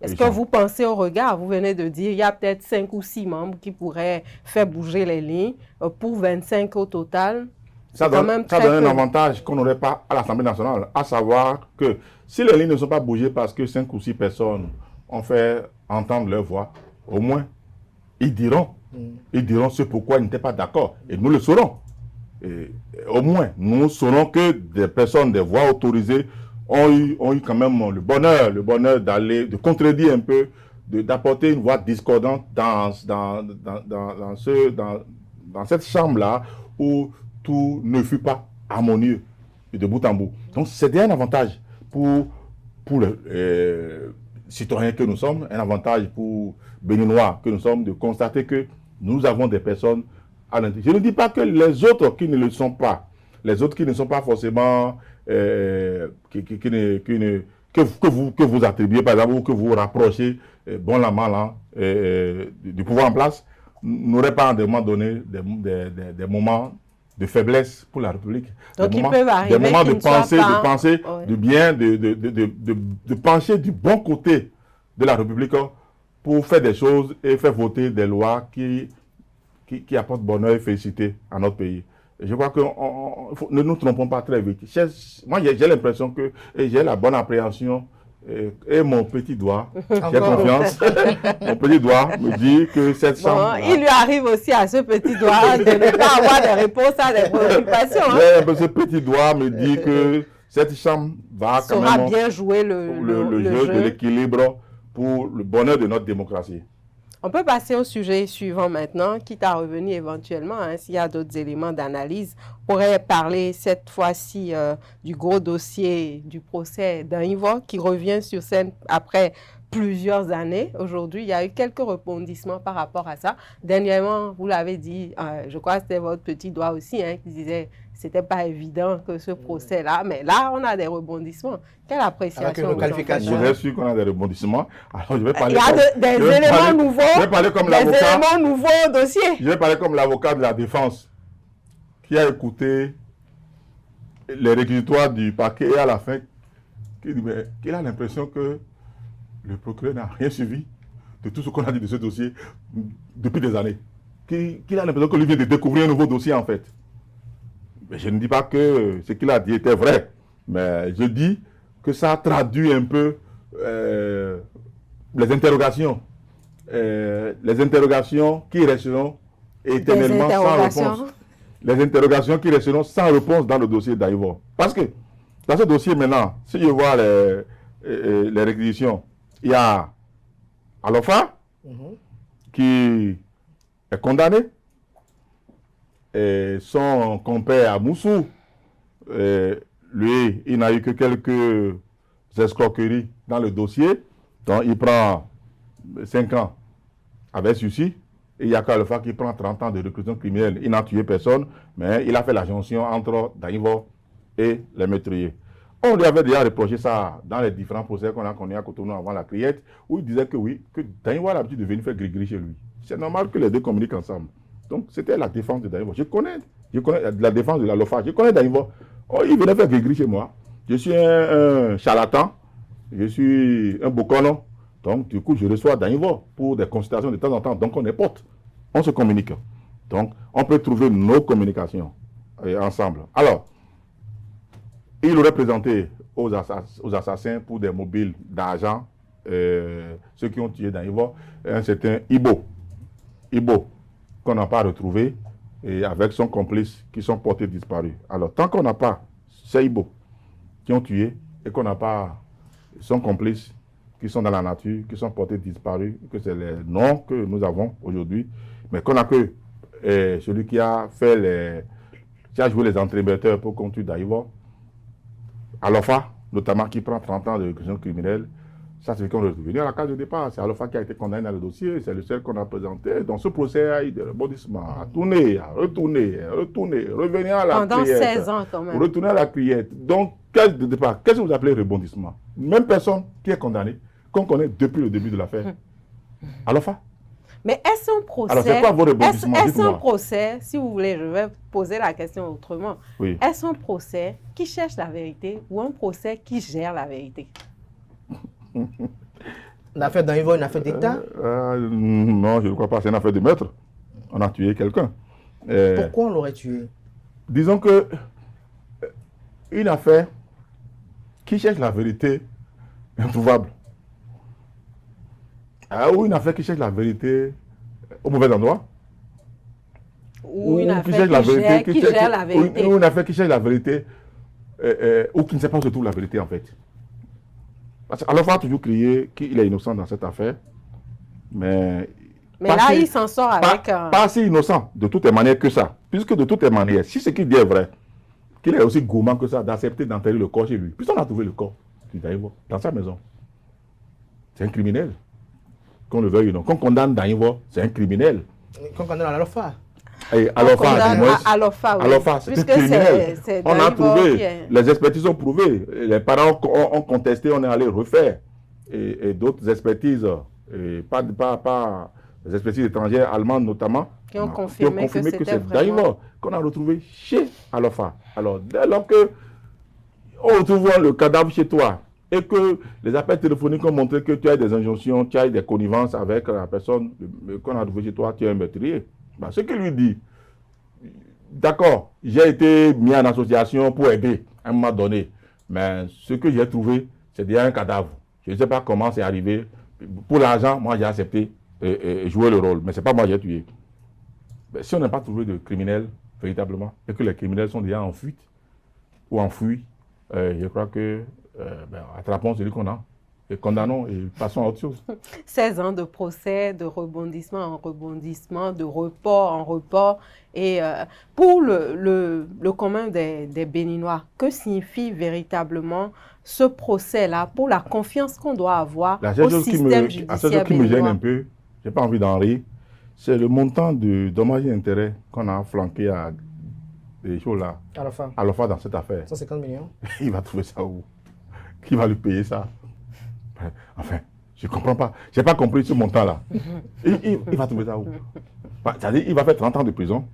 B: Est-ce que vous pensez au regard? Vous venez de dire qu'il y a peut-être 5 ou 6 membres qui pourraient faire bouger les lignes pour 25 au total.
C: Ça donne un avantage qu'on n'aurait pas à l'Assemblée nationale, à savoir que si les lignes ne sont pas bougées parce que 5 ou 6 personnes ont fait entendre leur voix, au moins, ils diront ce pourquoi ils n'étaient pas d'accord. Et nous le saurons. Et au moins, nous saurons que des personnes, des voix autorisées, ont eu quand même le bonheur de contredire un peu, d'apporter une voix discordante dans cette chambre-là où tout ne fut pas harmonieux de bout en bout. Donc, c'était un avantage pour les citoyens que nous sommes, un avantage pour Béninois que nous sommes, de constater que nous avons des personnes à l'intérieur. Je ne dis pas que les autres qui ne le sont pas, les autres qui ne sont pas forcément, que vous attribuez, par exemple, ou que vous rapprochez, bon la mal, du pouvoir en place, n'auraient pas à un moment donné des moments de faiblesse pour la République.
B: Donc,
C: des moments de penser du bien, de pencher du bon côté de la République pour faire des choses et faire voter des lois qui apportent bonheur et félicité à notre pays. Et je crois que ne nous trompons pas très vite. Moi, j'ai l'impression que j'ai la bonne appréhension et mon petit doigt, j'ai confiance, mon petit doigt me dit que cette chambre...
B: il lui arrive aussi à ce petit doigt de ne pas avoir de réponse à des préoccupations.
C: Ce petit doigt me dit que cette chambre va quand même
B: bien jouer le
C: jeu de l'équilibre pour le bonheur de notre démocratie.
B: On peut passer au sujet suivant maintenant, quitte à revenir éventuellement, s'il y a d'autres éléments d'analyse. On pourrait parler cette fois-ci du gros dossier du procès d'Anivor qui revient sur scène après plusieurs années. Aujourd'hui, il y a eu quelques rebondissements par rapport à ça. Dernièrement, vous l'avez dit, je crois que c'était votre petit doigt aussi qui disait que ce n'était pas évident que ce procès-là, mais là, on a des rebondissements. Quelle appréciation?
C: Je suis sûr qu'on a des rebondissements. Alors, je vais parler
B: des éléments nouveaux.
C: Je vais parler comme l'avocat.
B: Des éléments nouveaux au dossier.
C: Je vais parler comme l'avocat de la défense qui a écouté les réquisitoires du parquet et à la fin, qu'il a l'impression que le procureur n'a rien suivi de tout ce qu'on a dit de ce dossier depuis des années. Qu'il a l'impression que lui vient de découvrir un nouveau dossier en fait. Mais je ne dis pas que ce qu'il a dit était vrai, mais je dis que ça traduit un peu les interrogations qui resteront éternellement sans réponse. Les interrogations qui resteront sans réponse dans le dossier d'Anivor. Parce que dans ce dossier maintenant, si je vois les réquisitions, il y a Alofa qui est condamné. Et son compère à Moussou, lui, il n'a eu que quelques escroqueries dans le dossier. Donc, il prend 5 ans avec sursis. Et il y a qu'Alpha qui prend 30 ans de recrutement criminelle. Il n'a tué personne, mais il a fait la jonction entre Anivor et les meurtriers. On lui avait déjà reproché ça dans les différents procès qu'on a connus à Cotonou avant la criette, où il disait que oui, que Anivor a l'habitude de venir faire gris-gris chez lui. C'est normal que les deux communiquent ensemble. Donc, c'était la défense de Anivor. Je connais la défense de la LOFA. Je connais Anivor. Oh, il venait faire gris-gris chez moi. Je suis un charlatan. Je suis un bocono. Donc, du coup, je reçois Anivor pour des consultations de temps en temps. Donc, on est potes. On se communique. Donc, on peut trouver nos communications ensemble. Alors, il aurait présenté aux assassins pour des mobiles d'argent, ceux qui ont tué Anivor, un certain Ibo, qu'on n'a pas retrouvé, et avec son complice qui sont portés disparus. Alors, tant qu'on n'a pas ces Ibo qui ont tué, et qu'on n'a pas son complice qui sont dans la nature, qui sont portés disparus, que c'est les noms que nous avons aujourd'hui, mais qu'on a que celui qui a fait qui a joué les entremetteurs pour conduire Anivor, Alofa, notamment qui prend 30 ans de réclusion criminelle, Ça, c'est qu'on est revenu à la case de départ. C'est Alpha qui a été condamné dans le dossier. C'est le seul qu'on a présenté. Dans ce procès, il y a eu des rebondissements. À tourner, à retourner, revenir à la
B: Pendant
C: criette.
B: 16 ans, quand même.
C: Retourner à la criette. Donc, case de départ, qu'est-ce que vous appelez rebondissement? Même personne qui est condamnée, qu'on connaît depuis le début de l'affaire. Alpha.
B: Mais est-ce un procès?
C: Alors, c'est quoi vos rebondissements?
B: Est-ce un procès, si vous voulez, je vais poser la question autrement.
C: Oui.
B: Est-ce un procès qui cherche la vérité ou un procès qui gère la vérité?
A: L'affaire d'Anivor, une affaire d'État?
C: Non, je ne crois pas. C'est une affaire de meurtre. On a tué quelqu'un.
A: Pourquoi on l'aurait tué?
C: Disons que une affaire qui cherche la vérité introuvable. Ou une affaire qui cherche la vérité au mauvais endroit.
B: Ou une affaire qui gère la vérité.
C: Ou une affaire qui cherche la vérité ou qui ne sait pas où se trouve la vérité en fait. Parce qu'Alpha va toujours crier qu'il est innocent dans cette affaire. Mais
B: là, il s'en sort avec...
C: Pas si innocent de toutes les manières que ça. Puisque de toutes les manières, si ce qu'il dit est vrai, qu'il est aussi gourmand que ça d'accepter d'enterrer le corps chez lui. Puisqu'on a trouvé le corps dans sa maison. C'est un criminel. Qu'on le veuille ou non. Qu'on condamne Danivor, c'est un criminel.
A: Qu'on condamne à Alpha.
C: Alpha, c'est un criminel. On a trouvé, les expertises ont prouvé, les parents ont contesté, on est allé refaire. Et d'autres expertises, pas les expertises étrangères, allemandes notamment,
B: qui ont confirmé que c'était
C: Danivor qu'on a retrouvé chez Alpha. Alors, dès lors que on retrouve le cadavre chez toi, et que les appels téléphoniques ont montré que tu as des injonctions, tu as des connivences avec la personne qu'on a trouvé chez toi, tu es un meurtrier. Ben, ce qu'il lui dit, d'accord, j'ai été mis en association pour aider à un moment donné, mais ce que j'ai trouvé, c'est déjà un cadavre. Je ne sais pas comment c'est arrivé. Pour l'argent, moi j'ai accepté jouer le rôle, mais ce n'est pas moi qui ai tué. Ben, si on n'a pas trouvé de criminels véritablement, et que les criminels sont déjà en fuite ou enfouis, je crois que attrapons celui qu'on a et condamnons et passons à autre chose.
B: 16 ans de procès, de rebondissement en rebondissement, de report en report. Et pour le commun des Béninois, que signifie véritablement ce procès-là pour la confiance qu'on doit avoir au système judiciaire béninois?
C: La chose qui me gêne un peu, je n'ai pas envie d'en rire, c'est le montant de dommages et intérêts qu'on a flanqué à des choses là. À la fois dans cette affaire.
A: 150 millions. Il
C: va trouver ça où? Qui va lui payer ça? Enfin, je ne comprends pas. Je n'ai pas compris ce montant-là. Il va trouver ça où? C'est-à-dire, il va faire 30 ans de prison.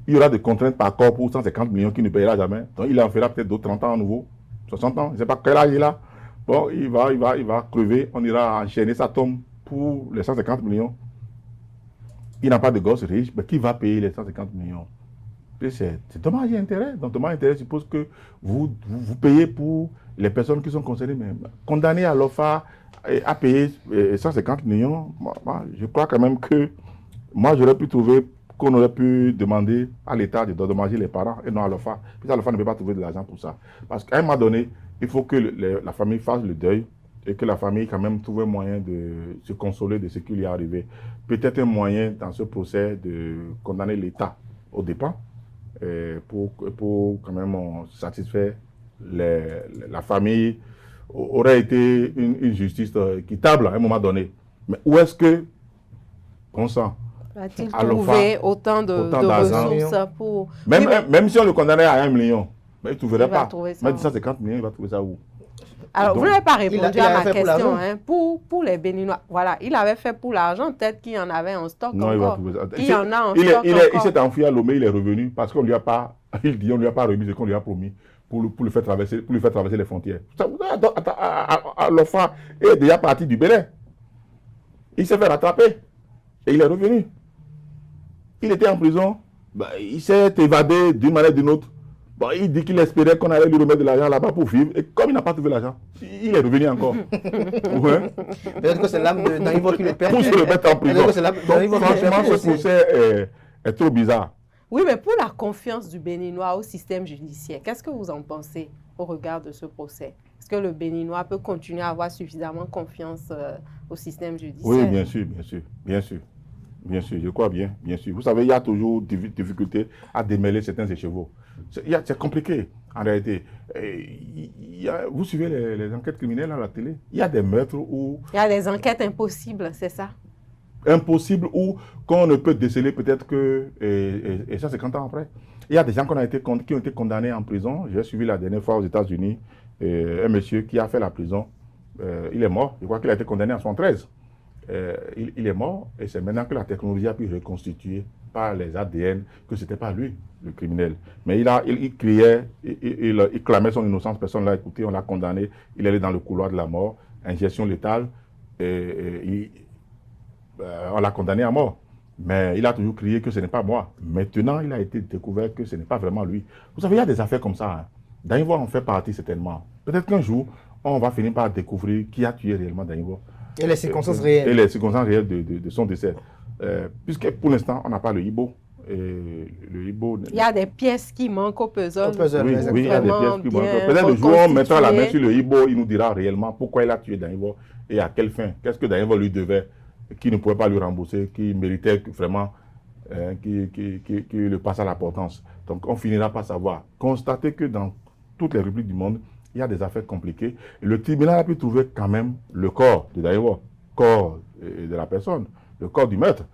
C: Il y aura des contraintes par corps pour 150 millions qu'il ne payera jamais. Donc, il en fera peut-être d'autres 30 ans à nouveau. 60 ans. Je ne sais pas quel âge il a. Bon, il va crever. On ira enchaîner sa tombe pour les 150 millions. Il n'a pas de gosse riche. Mais qui va payer les 150 millions? C'est dommage et intérêt. Donc, dommage et intérêt suppose que vous payez pour les personnes qui sont concernées. Mais condamner à l'OFA à payer 150 millions, moi, je crois quand même que moi, j'aurais pu trouver qu'on aurait pu demander à l'État de dédommager les parents et non à l'OFA. Puis l'OFA ne peut pas trouver de l'argent pour ça. Parce qu'à un moment donné, il faut que la famille fasse le deuil et que la famille quand même trouve un moyen de se consoler de ce qui lui est arrivé. Peut-être un moyen dans ce procès de condamner l'État au dépens. Pour quand même satisfaire la famille, aurait été une justice équitable à un moment donné. Mais où est-ce que on sent
B: va-t-il trouver autant de ressources pour...
C: Même si on le condamnait à 1 million, il ne trouverait pas. Mais 150 millions, il va trouver ça où?
B: Alors, vous n'avez pas répondu à ma question. Pour les Béninois, voilà, il avait fait pour l'argent, peut-être qu'il y en avait en stock encore.
C: Il va trouver ça.
B: Il y en a en stock encore.
C: Il s'est enfui à Lomé, il est revenu parce qu'on ne lui a pas, on lui a pas remis ce qu'on lui a promis pour lui faire traverser les frontières. L'enfant est déjà parti du Bénin. Il s'est fait rattraper et il est revenu. Il était en prison, il s'est évadé d'une manière ou d'une autre. Bon, il dit qu'il espérait qu'on allait lui remettre de l'argent là-bas pour vivre. Et comme il n'a pas trouvé l'argent, il est revenu encore. Ouais.
A: Peut-être que c'est l'âme de Danivor qui le perd.
C: Pour se le mettre en prison. Donc, franchement, ce procès est trop bizarre.
B: Oui, mais pour la confiance du Béninois au système judiciaire, qu'est-ce que vous en pensez au regard de ce procès? Est-ce que le Béninois peut continuer à avoir suffisamment confiance au système judiciaire?
C: Oui, bien sûr, bien sûr, bien sûr. Bien sûr, je crois bien sûr. Vous savez, il y a toujours difficulté à démêler certains écheveaux. C'est compliqué. En réalité, vous suivez les enquêtes criminelles à la télé, il y a des meurtres où...
B: Il y a des enquêtes impossibles, c'est ça?
C: Impossibles ou qu'on ne peut déceler peut-être que... Et ça, c'est 30 ans après. Il y a des gens qui ont été condamnés en prison. J'ai suivi la dernière fois aux États-Unis un monsieur qui a fait la prison. Il est mort. Je crois qu'il a été condamné en 1973. Il est mort et c'est maintenant que la technologie a pu reconstituer par les ADN que ce n'était pas lui, le criminel. Mais il criait, il clamait son innocence, personne ne l'a écouté, on l'a condamné, il est allé dans le couloir de la mort, ingestion létale, on l'a condamné à mort. Mais il a toujours crié que ce n'est pas moi. Maintenant, il a été découvert que ce n'est pas vraiment lui. Vous savez, il y a des affaires comme ça. Hein. Danivo en fait partie certainement. Peut-être qu'un jour, on va finir par découvrir qui a tué réellement Danivo.
A: Et les circonstances réelles.
C: Et les circonstances réelles de son décès. Puisque pour l'instant, on n'a pas le Ibo.
B: Il y a des pièces qui manquent au puzzle.
C: Oui, il y a des pièces qui manquent. Peut-être le jour où on mettra la main sur le Ibo, il nous dira réellement pourquoi il a tué Danivo et à quelle fin. Qu'est-ce que Danivo lui devait, qui ne pouvait pas lui rembourser, qui méritait vraiment qui le passe à la potence. Donc on finira par savoir. Constater que dans toutes les républiques du monde, il y a des affaires compliquées. Et le tribunal a pu trouver quand même le corps de Danivo, corps de la personne, le corps du maître.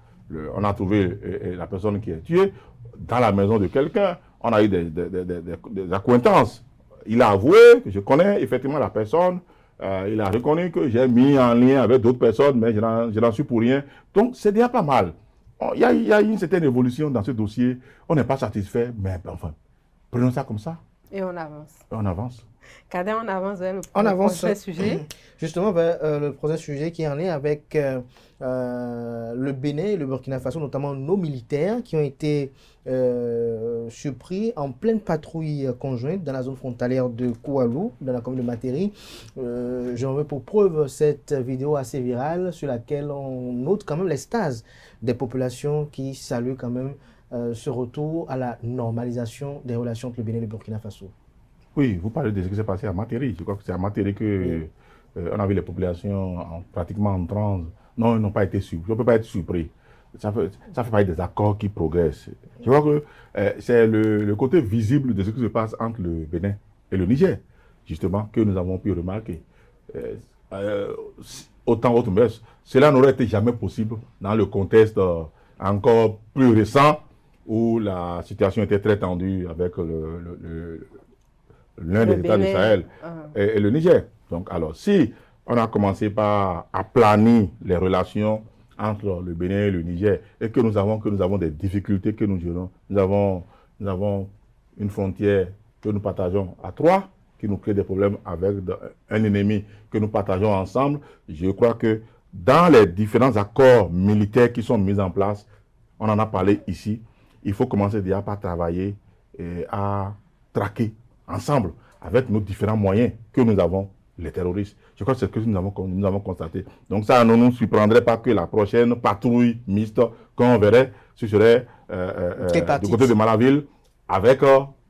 C: On a trouvé la personne qui est tuée dans la maison de quelqu'un. On a eu des accointances. Il a avoué que je connais effectivement la personne. Il a reconnu que j'ai mis en lien avec d'autres personnes, mais je n'en suis pour rien. Donc, c'est déjà pas mal. Il y a une certaine évolution dans ce dossier. On n'est pas satisfait, mais enfin, prenons ça comme ça.
B: Et on avance.
C: On avance.
B: Cadet, on avance vers le prochain sujet.
A: Justement, vers le prochain sujet qui est en lien avec le Bénin et le Burkina Faso, notamment nos militaires qui ont été surpris en pleine patrouille conjointe dans la zone frontalière de Koualou, dans la commune de Matéri. J'en veux pour preuve cette vidéo assez virale sur laquelle on note quand même l'extase des populations qui saluent quand même ce retour à la normalisation des relations entre le Bénin et le Burkina Faso.
C: Oui, vous parlez de ce qui s'est passé à Matéri. Je crois que c'est à Matéri que on a vu les populations pratiquement en transe. Non, ils n'ont pas été surpris. On ne peut pas être surpris. Ça fait partie des accords qui progressent. Je crois que c'est le côté visible de ce qui se passe entre le Bénin et le Niger, justement, que nous avons pu remarquer. Autant autre messe, cela n'aurait été jamais possible dans le contexte encore plus récent où la situation était très tendue avec l'un des États du Sahel et le Niger. Donc, alors, si on a commencé par aplanir les relations entre le Bénin et le Niger et que nous avons des difficultés que nous gérons, nous avons une frontière que nous partageons à trois, qui nous crée des problèmes avec un ennemi que nous partageons ensemble, je crois que dans les différents accords militaires qui sont mis en place, on en a parlé ici, il faut commencer déjà par travailler à traquer ensemble, avec nos différents moyens que nous avons, les terroristes. Je crois que c'est ce que nous avons constaté. Donc ça ne nous surprendrait pas que la prochaine patrouille mixte qu'on verrait, ce serait du côté de Malaville, avec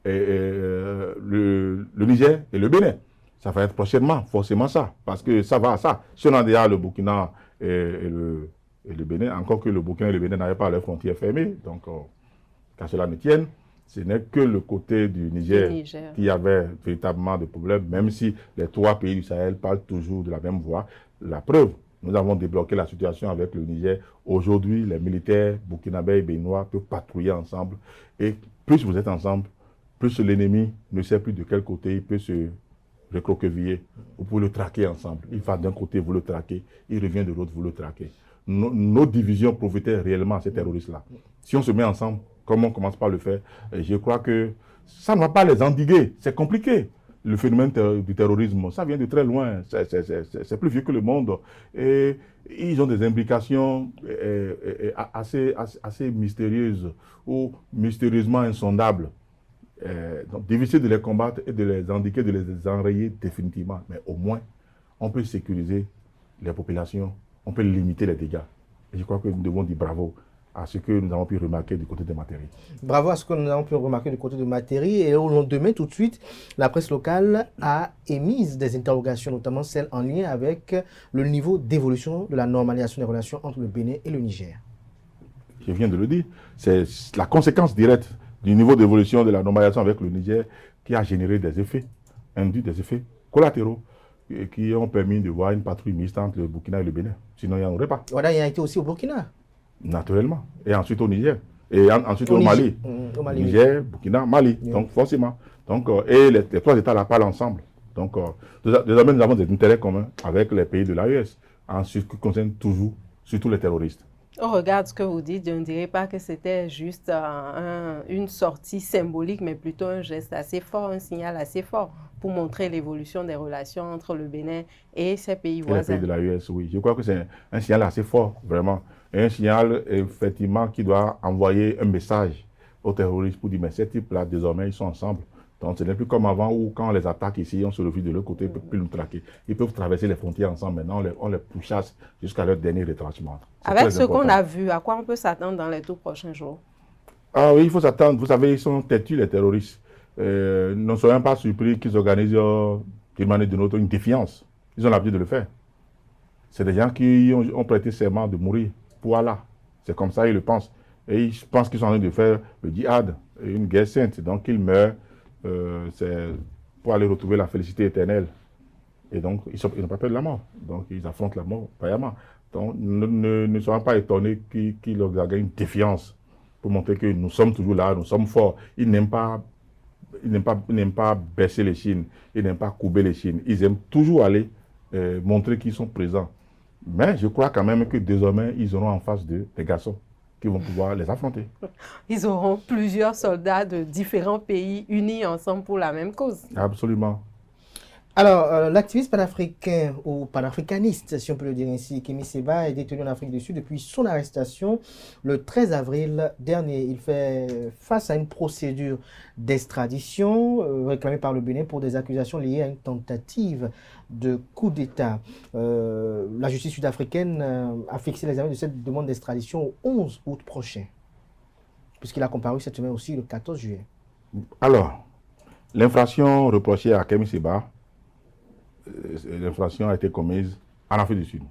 C: le Niger et le Bénin. Ça va être prochainement, forcément ça, parce que ça va à ça. Si on a déjà le Burkina et le Bénin, encore que le Burkina et le Bénin n'avaient pas leurs frontières fermées, donc qu'à cela ne tienne, ce n'est que le côté du Niger qui avait véritablement des problèmes, même si les trois pays du Sahel parlent toujours de la même voix. La preuve, nous avons débloqué la situation avec le Niger. Aujourd'hui, les militaires burkinabés et béninois peuvent patrouiller ensemble. Et plus vous êtes ensemble, plus l'ennemi ne sait plus de quel côté il peut se recroqueviller. Vous pouvez le traquer ensemble. Il va d'un côté, vous le traquez. Il revient de l'autre, vous le traquez. Nos divisions profitaient réellement à ces terroristes-là. Si on se met ensemble, comme on commence par le faire, je crois que ça ne va pas les endiguer. C'est compliqué. Le phénomène du terrorisme, ça vient de très loin. C'est plus vieux que le monde. Et ils ont des implications assez mystérieuses ou mystérieusement insondables. Donc, difficile de les combattre et de les endiguer, de les enrayer définitivement. Mais au moins, on peut sécuriser les populations, on peut limiter les dégâts. Et je crois que nous devons dire bravo à ce que nous avons pu remarquer du côté de Matéri.
A: Bravo à ce que nous avons pu remarquer du côté de Matéri. Et au lendemain, tout de suite, la presse locale a émis des interrogations, notamment celles en lien avec le niveau d'évolution de la normalisation des relations entre le Bénin et le Niger.
C: Je viens de le dire, c'est la conséquence directe du niveau d'évolution de la normalisation avec le Niger qui a généré des effets, induit des effets collatéraux qui ont permis de voir une patrouille mixte entre le Burkina et le Bénin. Sinon, il n'y en aurait pas.
A: Voilà, il a été aussi au Burkina.
C: Naturellement. Et ensuite au Niger. Et ensuite au Mali.
A: Au Mali.
C: Niger, Burkina, Mali.
A: Oui.
C: Donc, forcément. Donc, et les trois États-là parlent ensemble. Donc, désormais, nous avons des intérêts communs avec les pays de l'AES, en ce qui concerne toujours, surtout les terroristes.
B: Au regard de ce que vous dites, je ne dirais pas que c'était juste une sortie symbolique, mais plutôt un geste assez fort, un signal assez fort pour montrer l'évolution des relations entre le Bénin et ses pays voisins.
C: Et les pays de l'AES, oui. Je crois que c'est un signal assez fort, vraiment. Et un signal, effectivement, qui doit envoyer un message aux terroristes pour dire, mais ces types-là, désormais, ils sont ensemble. Donc, ce n'est plus comme avant où, quand on les attaque ici, on se refuse de l'autre côté, ils ne peuvent plus nous traquer. Ils peuvent traverser les frontières ensemble. Maintenant, on les pourchasse jusqu'à leur dernier retranchement.
B: Avec ce qu'on a vu, à quoi on peut s'attendre dans les tout prochains jours?
C: Ah oui, il faut s'attendre. Vous savez, ils sont têtus, les terroristes. Ne soyons pas surpris qu'ils organisent d'une manière ou d'une autre une défiance. Ils ont l'habitude de le faire. C'est des gens qui ont prêté serment de mourir pour Allah. C'est comme ça, ils le pensent. Et ils pensent qu'ils sont en train de faire le djihad, une guerre sainte. Donc, ils meurent. C'est pour aller retrouver la félicité éternelle. Et donc, ils n'ont pas peur de la mort. Donc, ils affrontent la mort vaillamment. Donc, ne soyons pas étonnés qu'ils organisent une défiance pour montrer que nous sommes toujours là, nous sommes forts. Ils n'aiment pas baisser les chines, ils n'aiment pas courber les chines. Ils aiment toujours aller montrer qu'ils sont présents. Mais je crois quand même que désormais, ils auront en face d'eux des garçons qui vont pouvoir les affronter.
B: Ils auront plusieurs soldats de différents pays unis ensemble pour la même cause.
C: Absolument.
A: Alors, l'activiste panafricain ou panafricaniste, si on peut le dire ainsi, Kémy Séba, est détenu en Afrique du Sud depuis son arrestation le 13 avril dernier. Il fait face à une procédure d'extradition réclamée par le Bénin pour des accusations liées à une tentative de coup d'État. La justice sud-africaine a fixé l'examen de cette demande d'extradition au 11 août prochain, puisqu'il a comparu cette semaine aussi le 14 juillet.
C: Alors, l'infraction reprochée à Kémy Séba, l'infraction a été commise en Afrique du Sud,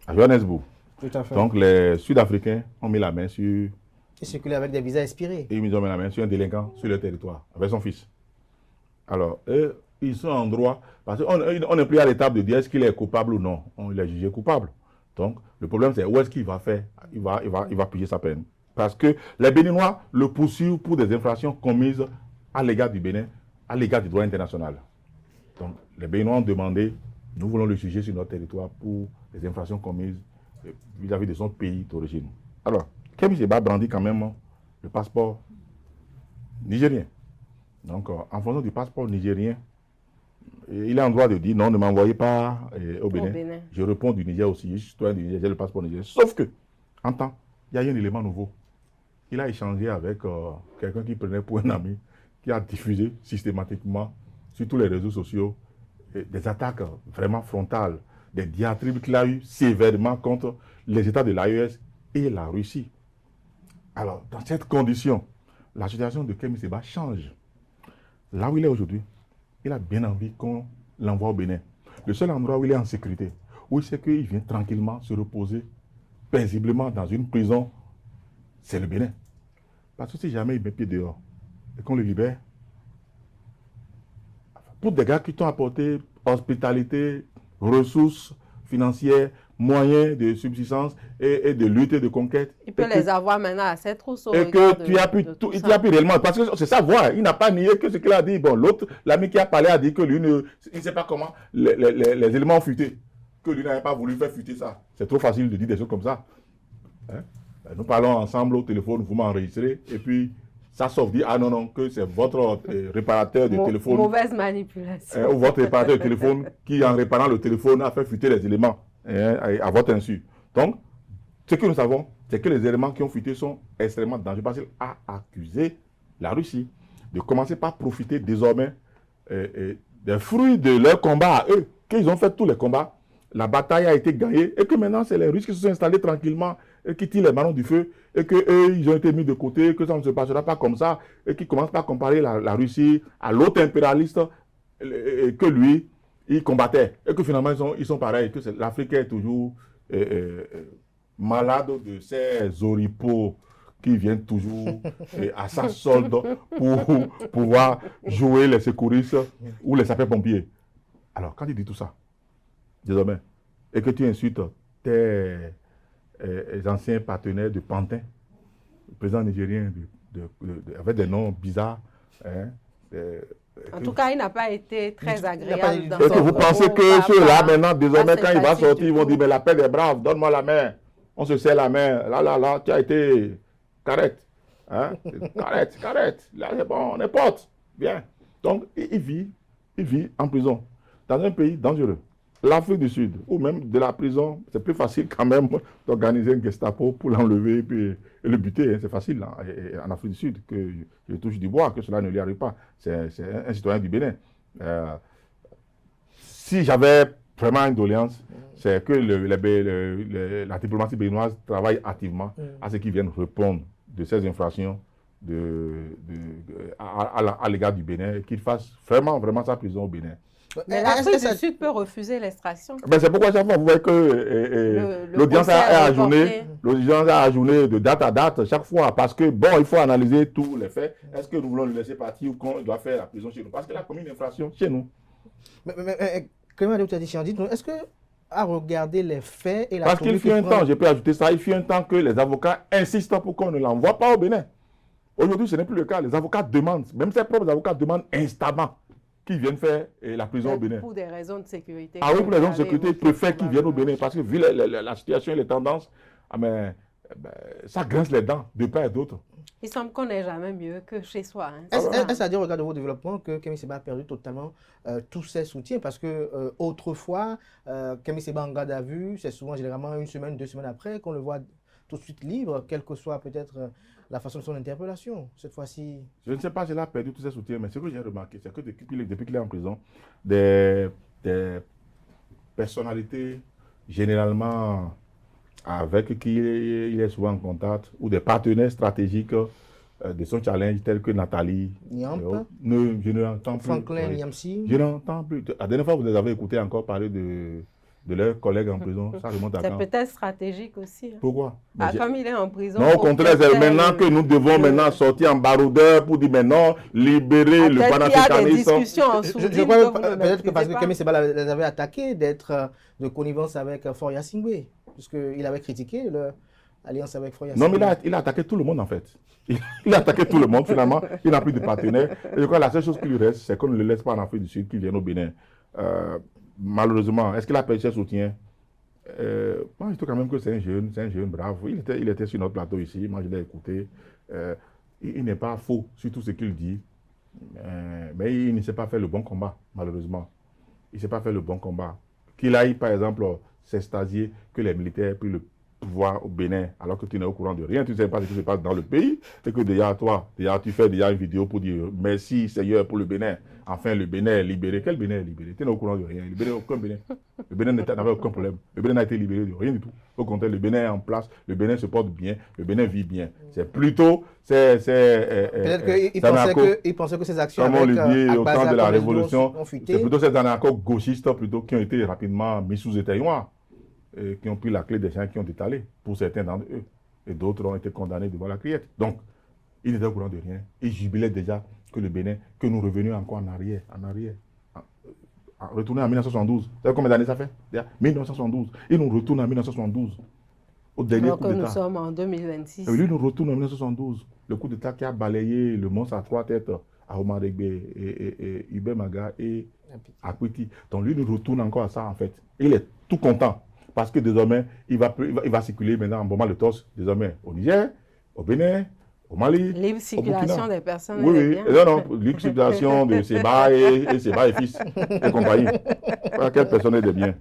C: à Johannesburg.
A: Tout à fait.
C: Donc, les Sud-Africains ont mis la main sur...
A: Ils circulaient avec des visas expirés.
C: Et ils ont mis la main sur un délinquant sur le territoire, avec son fils. Alors, eux, ils sont en droit, parce qu'on n'est plus à l'étape de dire est-ce qu'il est coupable ou non. On l'a jugé coupable. Donc, le problème, c'est où est-ce qu'il va faire, il va payer sa peine. Parce que les Béninois le poursuivent pour des infractions commises à l'égard du Bénin, à l'égard du droit international. Donc, les Béninois ont demandé, nous voulons le juger sur notre territoire pour les infractions commises vis-à-vis de son pays d'origine. Alors, Kémy Séba brandit quand même le passeport nigérien. Donc, en fonction du passeport nigérien, il a le droit de dire non, ne m'envoyez pas au Bénin. Je réponds du Niger aussi, je suis citoyen du Niger, j'ai le passeport nigérien. Sauf que, en temps, il y a eu un élément nouveau. Il a échangé avec quelqu'un qui prenait pour un ami, qui a diffusé systématiquement sur tous les réseaux sociaux des attaques vraiment frontales, des diatribes qu'il a eu sévèrement contre les États de l'AES et la Russie. Alors, dans cette condition, la situation de Kémy Séba change. Là où il est aujourd'hui, il a bien envie qu'on l'envoie au Bénin. Le seul endroit où il est en sécurité, où il sait qu'il vient tranquillement se reposer paisiblement dans une prison, c'est le Bénin. Parce que si jamais il met pied dehors et qu'on le libère, pour des gars qui t'ont apporté hospitalité, ressources financières, moyens de subsistance et de lutte et de conquête.
B: Il peut les avoir maintenant à cette trousse.
C: Et que tu as pu réellement, parce que c'est sa voix, il n'a pas nié que ce qu'il a dit. Bon, l'autre, l'ami qui a parlé a dit que lui, il ne sait pas comment les éléments ont fuité, que lui n'avait pas voulu faire fuiter ça. C'est trop facile de dire des choses comme ça. Hein? Nous parlons ensemble au téléphone, vous m'enregistrez, et puis ça sauf dit, ah non, que c'est votre réparateur de téléphone.
B: Mauvaise manipulation.
C: Ou votre réparateur de téléphone qui, en réparant le téléphone, a fait fuiter les éléments à votre insu. Donc, ce que nous savons, c'est que les éléments qui ont fuité sont extrêmement dangereux parce qu'il a accusé la Russie de commencer par profiter désormais des fruits de leur combat à eux, qu'ils ont fait tous les combats. La bataille a été gagnée et que maintenant, c'est les Russes qui se sont installés tranquillement et qui tirent les ballons du feu et qu'eux, ils ont été mis de côté, que ça ne se passera pas comme ça et qui commencent par comparer la Russie à l'autre impérialiste et que lui, il combattait et que finalement, ils sont pareils, que l'Afrique est toujours malade de ces oripeaux qui viennent toujours à sa solde pour pouvoir jouer les secouristes ou les sapeurs-pompiers. Alors, quand tu dis tout ça, désormais, et que tu insultes tes anciens partenaires de Pantin, le président nigérien avec des noms bizarres, hein,
B: en tout cas, il n'a pas été très agréable.
C: Et que vous pensez que ceux-là, maintenant, désormais, quand il va sortir, ils vont dire, mais la paix des braves, donne-moi la main. On se serre la main. Là, tu as été correct. Hein? Correct. Là, c'est bon, on est potes. Bien. Donc, il vit en prison, dans un pays dangereux. L'Afrique du Sud, ou même de la prison, c'est plus facile quand même d'organiser un Gestapo pour l'enlever et le buter. Hein. C'est facile hein, en Afrique du Sud, que je touche du bois, que cela ne lui arrive pas. C'est un citoyen du Bénin. Si j'avais vraiment une doléance, c'est que la diplomatie béninoise travaille activement à ce qu'ils viennent répondre de ces infractions à l'égard du Bénin, qu'il fasse vraiment sa prison au Bénin.
B: Mais l'Afrique du Sud peut refuser l'extraction.
C: Ben c'est pourquoi chaque fois, vous voyez que l'audience a ajourné de date à date, chaque fois, parce que, bon, il faut analyser tous les faits. Est-ce que nous voulons le laisser partir ou qu'on doit faire la prison chez nous? Parce qu'il a commis une infraction chez nous.
A: Mais Clément Adeoti-Adeshian, dites-nous, est-ce que, à regarder les faits et la...
C: Parce qu'il fut un temps, je peux ajouter ça, il fut un temps que les avocats insistent pour qu'on ne l'envoie pas au Bénin. Aujourd'hui, ce n'est plus le cas. Les avocats demandent, même ses propres avocats demandent instamment qu'ils viennent faire la prison au Bénin.
B: Pour des raisons de sécurité.
C: Ah oui, pour des raisons de sécurité, ils préfèrent qu'ils viennent au Bénin parce que vu la situation et les tendances, ça grince les dents de part et d'autre.
B: Il semble qu'on n'est jamais mieux que chez soi. Hein.
A: Est-ce à dire, au regard de vos développements, que Kémy Séba a perdu totalement tous ses soutiens? Parce que autrefois, Kémy Séba en garde à vue, c'est souvent généralement une semaine, 2 semaines après qu'on le voit tout de suite libre, quelle que soit peut-être la façon de son interpellation. Cette fois-ci...
C: Je ne sais pas s'il a perdu tous ses soutiens, mais ce que j'ai remarqué, c'est que depuis qu'il est en prison, des personnalités généralement avec qui il est souvent en contact, ou des partenaires stratégiques de son challenge, tels que Nathalie.
A: Niamp.
C: Je ne l'entends plus.
A: Franklin Niamsi.
C: Je n'entends plus. La dernière fois, vous les avez écoutés encore parler de leurs collègues en prison. Ça remonte à quand?
B: C'est peut-être stratégique aussi. Hein.
C: Pourquoi?
B: Comme il est en prison.
C: Non, au contraire, c'est maintenant que nous devons maintenant sortir en baroudeur pour dire maintenant libérer le panafricanisme.
B: Il y a des discussions en sourdine.
A: Je crois peut-être que parce que Kémy Séba les avait attaqués d'être de connivence avec Faure Singbe, puisqu'il avait critiqué l'alliance avec Faure Singbe.
C: Non, mais il a attaqué tout le monde en fait. Il a attaqué tout le monde finalement. Il n'a plus de partenaires. Et je crois que la seule chose qui lui reste, c'est qu'on ne le laisse pas en Afrique du Sud, qu'il vienne au Bénin. Malheureusement, est-ce qu'il a perdu ses soutiens? Moi, je trouve quand même que c'est un jeune brave. Il était sur notre plateau ici, moi je l'ai écouté. Il n'est pas faux sur tout ce qu'il dit, mais il ne sait pas faire le bon combat, malheureusement. Il ne sait pas faire le bon combat. Qu'il aille, par exemple, s'extasier que les militaires prennent le pouvoir au Bénin, alors que tu n'es au courant de rien, tu ne sais pas ce qui se passe dans le pays, et que déjà, tu fais déjà une vidéo pour dire merci Seigneur pour le Bénin. Enfin, le Bénin est libéré. Quel Bénin est libéré? Tu n'es au courant de rien. Libéré aucun Bénin. Le Bénin n'avait aucun problème. Le Bénin n'a été libéré de rien du tout. Au contraire, le Bénin est en place. Le Bénin se porte bien. Le Bénin vit bien. C'est plutôt...
A: Peut-être qu'il pensait que ces actions
C: comme on le dit au temps de la
A: Akbaza,
C: Révolution, c'est plutôt ces anarchos gauchistes plutôt qui ont été rapidement mis sous éteignoir, qui ont pris la clé des champs qui ont étalé, pour certains d'entre eux. Et d'autres ont été condamnés devant la criette. Donc, il n'était au courant de rien. Il jubilait déjà que le Bénin, que nous revenions encore en arrière. Retourner en 1972. Vous savez combien d'années ça fait? 1972. Il nous retourne en 1972. Au dernier coup d'État.
B: Alors que nous sommes en 2026.
C: Et lui nous retourne en 1972. Le coup d'État qui a balayé le monstre à 3 têtes à Omar Egbe et Ibe Maga et Akwiti. Donc lui nous retourne encore à ça en fait. Il est tout content. Parce que désormais, il va circuler maintenant en Boma le torse, désormais au Niger, au Bénin, au Mali,
B: libre circulation des personnes.
C: Oui, non, libre circulation de Séba et Séba et fils et compagnie. Quelle personne est de bien?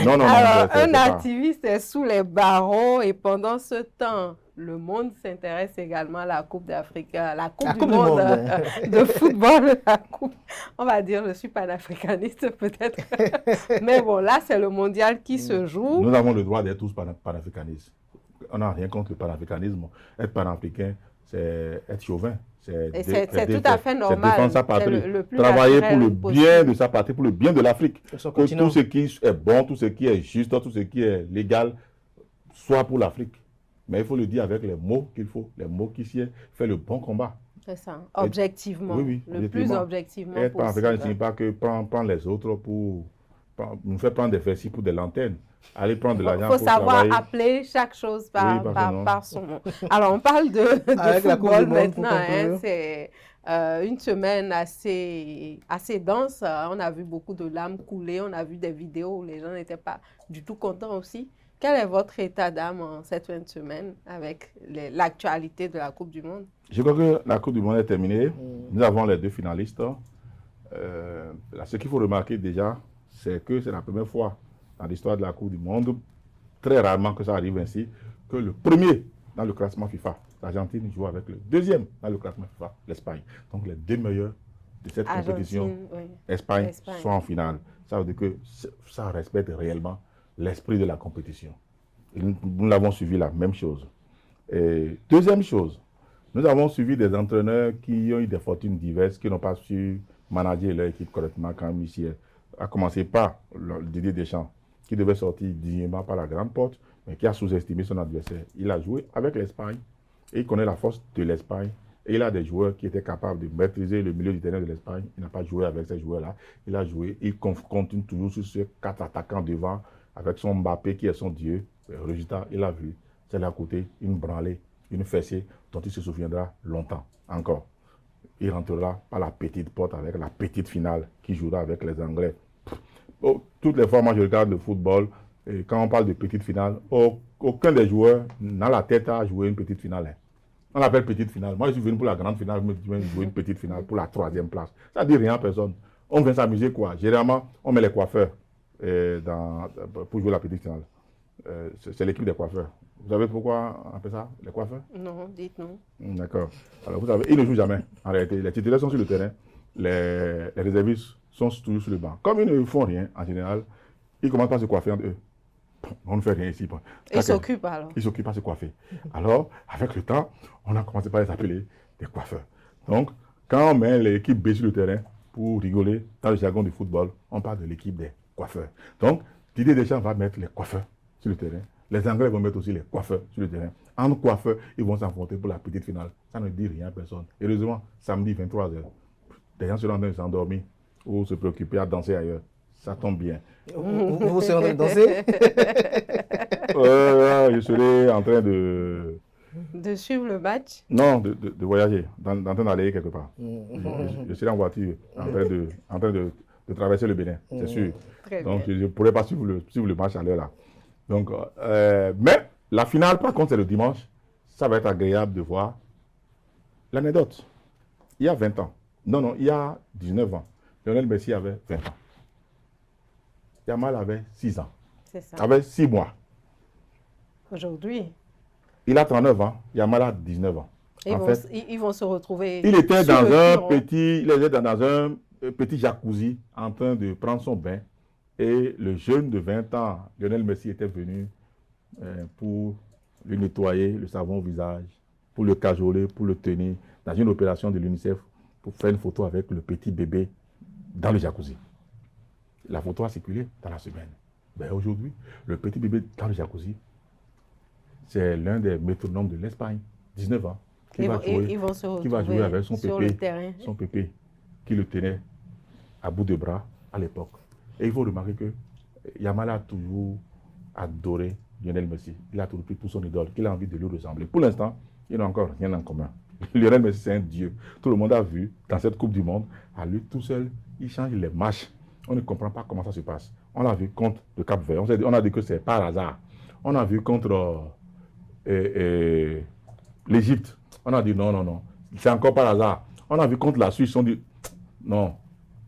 C: Non.
B: Alors, un activiste est sous les barreaux et pendant ce temps, le monde s'intéresse également à la Coupe d'Afrique, la Coupe du monde de football. On va dire, je suis panafricaniste peut-être. Mais bon, là, c'est le mondial qui se joue.
C: Nous avons le droit d'être tous panafricanistes. On n'a rien contre le panafricanisme. Être panafricain, c'est être chauvin.
B: C'est tout à fait normal.
C: C'est défendre sa patrie. Travailler pour le bien de sa patrie, pour le bien de l'Afrique. Que tout ce qui est bon, tout ce qui est juste, tout ce qui est légal, soit pour l'Afrique. Mais il faut le dire avec les mots qu'il faut, les mots qui s'y fait le bon combat.
B: C'est ça, objectivement.
C: Oui,
B: le plus objectivement
C: être
B: possible.
C: africain ne signifie pas que prendre les autres nous faire prendre des fessiers pour des lanternes. Aller prendre de l'argent pour
B: savoir appeler chaque chose par son nom. Alors, on parle de football maintenant. C'est une semaine assez dense. On a vu beaucoup de larmes couler. On a vu des vidéos où les gens n'étaient pas du tout contents aussi. Quel est votre état d'âme en cette fin de semaine avec l'actualité de la Coupe du Monde?
C: Je crois que la Coupe du Monde est terminée. Nous avons les deux finalistes. Ce qu'il faut remarquer déjà, c'est que c'est la première fois dans l'histoire de la Coupe du Monde, très rarement que ça arrive ainsi, que le premier dans le classement FIFA, l'Argentine, joue avec le deuxième dans le classement FIFA, l'Espagne. Donc les deux meilleurs de cette compétition, Espagne, sont en finale. Ça veut dire que ça respecte réellement l'esprit de la compétition. Et nous l'avons suivi la même chose. Et deuxième chose, nous avons suivi des entraîneurs qui ont eu des fortunes diverses, qui n'ont pas su manager leur équipe correctement quand ici, à commencer par Didier Deschamps, qui devait sortir dignement par la grande porte, mais qui a sous-estimé son adversaire. Il a joué avec l'Espagne, et il connaît la force de l'Espagne, et il a des joueurs qui étaient capables de maîtriser le milieu du terrain de l'Espagne. Il n'a pas joué avec ces joueurs-là. Il a joué, il continue toujours sur ces 4 attaquants devant, avec son Mbappé qui est son dieu. Le résultat, il a vu, c'est à côté une branlée, une fessée dont il se souviendra longtemps encore. Il rentrera par la petite porte avec la petite finale qui jouera avec les Anglais. Toutes les fois, moi je regarde le football, et quand on parle de petite finale, aucun des joueurs n'a la tête à jouer une petite finale. On l'appelle petite finale. Moi je suis venu pour la grande finale, je vais jouer une petite finale pour la 3e place. Ça ne dit rien à personne. On vient s'amuser quoi. Généralement, on met les coiffeurs pour jouer la petite finale. C'est l'équipe des coiffeurs. Vous savez pourquoi on appelle ça, les coiffeurs?
B: Non, dites-nous.
C: D'accord. Alors, vous savez, ils ne jouent jamais, en réalité. Les titulaires sont sur le terrain, les réservistes sont toujours sur le banc. Comme ils ne font rien, en général, ils commencent par se coiffer entre eux. On ne fait rien ici.
B: Ils s'occupent alors.
C: Ils s'occupent à se coiffer. Alors, avec le temps, on a commencé par les appeler des coiffeurs. Donc, quand on met l'équipe B sur le terrain, pour rigoler, dans le jargon du football, on parle de l'équipe des coiffeurs. Donc, Didier Deschamps va mettre les coiffeurs sur le terrain. Les Anglais vont mettre aussi les coiffeurs sur le terrain. Entre coiffeurs, ils vont s'affronter pour la petite finale. Ça ne dit rien à personne. Heureusement, samedi 23h, les gens seront en train de s'endormir ou se préoccuper à danser ailleurs. Ça tombe bien.
A: Vous serez en train de danser?
C: Je serai en train de...
B: De suivre le match?
C: Non, de voyager, en train d'aller quelque part. Je serai en voiture, en train de traverser le Bénin, c'est sûr.
B: Très
C: Donc,
B: bien.
C: je ne pourrai pas suivre le match à l'heure là. Donc, mais la finale, par contre, c'est le dimanche. Ça va être agréable de voir l'anecdote. Il y a 20 ans. Non, il y a 19 ans. Lionel Messi avait 20 ans. Yamal avait 6 ans.
B: C'est ça.
C: Avait 6 mois.
B: Aujourd'hui.
C: Il a 39 ans. Yamal a 19 ans.
B: Ils vont se retrouver.
C: Il était dans un petit jacuzzi en train de prendre son bain. Et le jeune de 20 ans, Lionel Messi, était venu pour lui nettoyer le savon au visage, pour le cajoler, pour le tenir dans une opération de l'UNICEF pour faire une photo avec le petit bébé dans le jacuzzi. La photo a circulé dans la semaine. Ben aujourd'hui, le petit bébé dans le jacuzzi, c'est l'un des métronomes de l'Espagne, 19 ans, qui va jouer avec son pépé qui le tenait à bout de bras à l'époque. Et il faut remarquer que Yamal a toujours adoré Lionel Messi. Il a toujours pris pour son idole, qu'il a envie de lui ressembler. Pour l'instant, il n'a encore rien en commun. Lionel Messi, c'est un dieu. Tout le monde a vu dans cette Coupe du Monde, à lui tout seul, il change les matchs. On ne comprend pas comment ça se passe. On l'a vu contre le Cap-Vert. On a dit que c'est par hasard. On a vu contre l'Égypte. On a dit non. C'est encore par hasard. On a vu contre la Suisse. On dit non.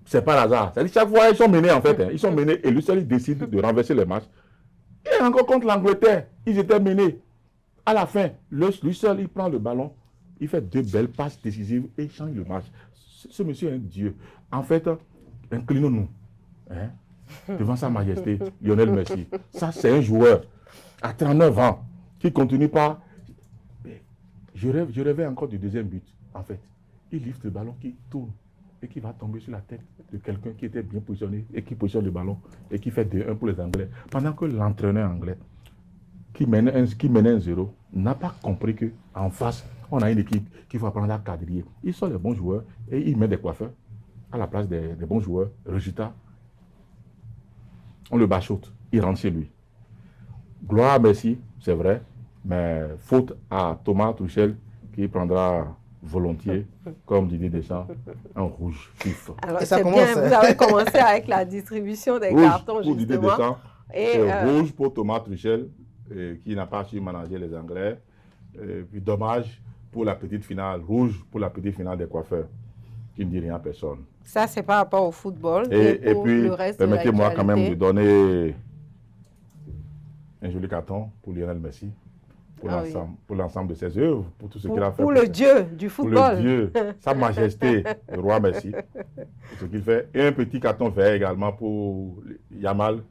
C: C'est par hasard. C'est-à-dire chaque fois, ils sont menés en fait. Ils sont menés et lui seul, il décide de renverser les matchs. Et encore contre l'Angleterre, ils étaient menés. À la fin, lui seul, il prend le ballon, il fait 2 belles passes décisives et il change le match. Ce monsieur est un dieu. En fait, inclinons-nous devant sa majesté, Lionel Messi. Ça, c'est un joueur à 39 ans qui continue pas. Je rêvais encore du deuxième but, en fait. Il livre le ballon qui tourne et qui va tomber sur la tête de quelqu'un qui était bien positionné et qui positionne le ballon et qui fait 2-1 pour les Anglais. Pendant que l'entraîneur anglais, qui menait 1-0, n'a pas compris qu'en face, on a une équipe qu'il faut apprendre à quadriller. Ils sont les bons joueurs et ils mettent des coiffeurs à la place des bons joueurs. Résultat, on le bachote, il rentre chez lui. Gloire à Messi, c'est vrai, mais faute à Thomas Tuchel qui prendra volontiers, comme Didier Deschamps, un rouge vif.
B: Alors, c'est bien, vous avez commencé avec la distribution des cartons,
C: pour Didier
B: justement.
C: Deschamps, et rouge pour Thomas Tuchel, qui n'a pas su manager les Anglais. Et puis dommage pour la petite finale, rouge pour la petite finale des coiffeurs, qui ne dit rien à personne.
B: Ça, c'est par rapport au football.
C: Et puis, permettez-moi quand même de donner un joli carton pour Lionel Messi, pour l'ensemble de ses œuvres, pour tout ce qu'il a fait.
B: Pour le dieu du football.
C: Pour le dieu, sa majesté, le roi Messi, pour ce qu'il fait. Et un petit carton vert également pour Yamal,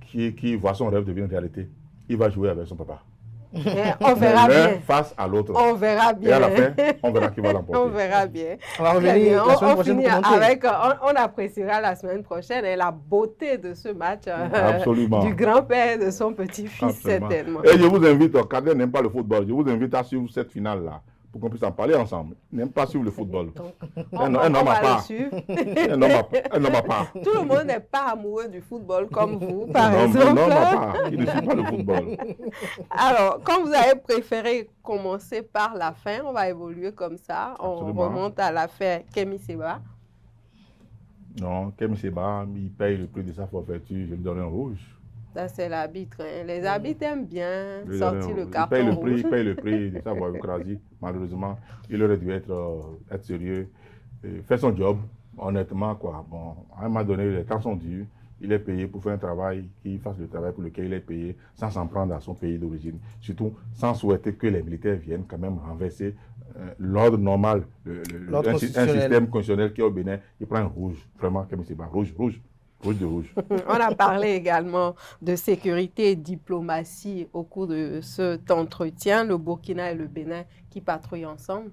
C: qui voit son rêve devenir réalité. Il va jouer avec son papa.
B: On verra bien.
C: Face à l'autre.
B: On verra bien.
C: Et à la fin, on verra qui va l'emporter.
B: On verra bien.
A: On va revenir la semaine prochaine pour commenter.
B: On appréciera la semaine prochaine et la beauté de ce match.
C: Absolument.
B: Du grand-père de son petit-fils, certainement.
C: Et je vous invite, Kader n'aime pas le football, je vous invite à suivre cette finale-là, pour qu'on puisse en parler ensemble. Il n'aime pas suivre le football. Un homme à part. Un homme à part.
B: Tout le monde n'est pas amoureux du football comme vous, par exemple.
C: Un homme à part. Il ne suit pas le football.
B: Alors, quand vous avez préféré commencer par la fin, on va évoluer comme ça.
C: Absolument.
B: On remonte à l'affaire Kemi Seba.
C: Non, Kemi Seba, il paye le prix de sa forfaiture, je lui donne un rouge.
B: Ça, c'est l'arbitre. Hein. Les arbitres aiment bien sortir le carton rouge.
C: Il paye le prix de sa voyoucrasie. Malheureusement, il aurait dû être sérieux, faire son job, honnêtement. Quoi. Bon, à un moment donné, les temps sont durs. Il est payé pour faire un travail, qu'il fasse le travail pour lequel il est payé, sans s'en prendre à son pays d'origine. Surtout, sans souhaiter que les militaires viennent quand même renverser l'ordre normal, un système constitutionnel qui est au Bénin. Il prend un rouge, vraiment, comme c'est pas rouge.
B: On a parlé également de sécurité et diplomatie au cours de cet entretien. Le Burkina et le Bénin qui patrouillent ensemble.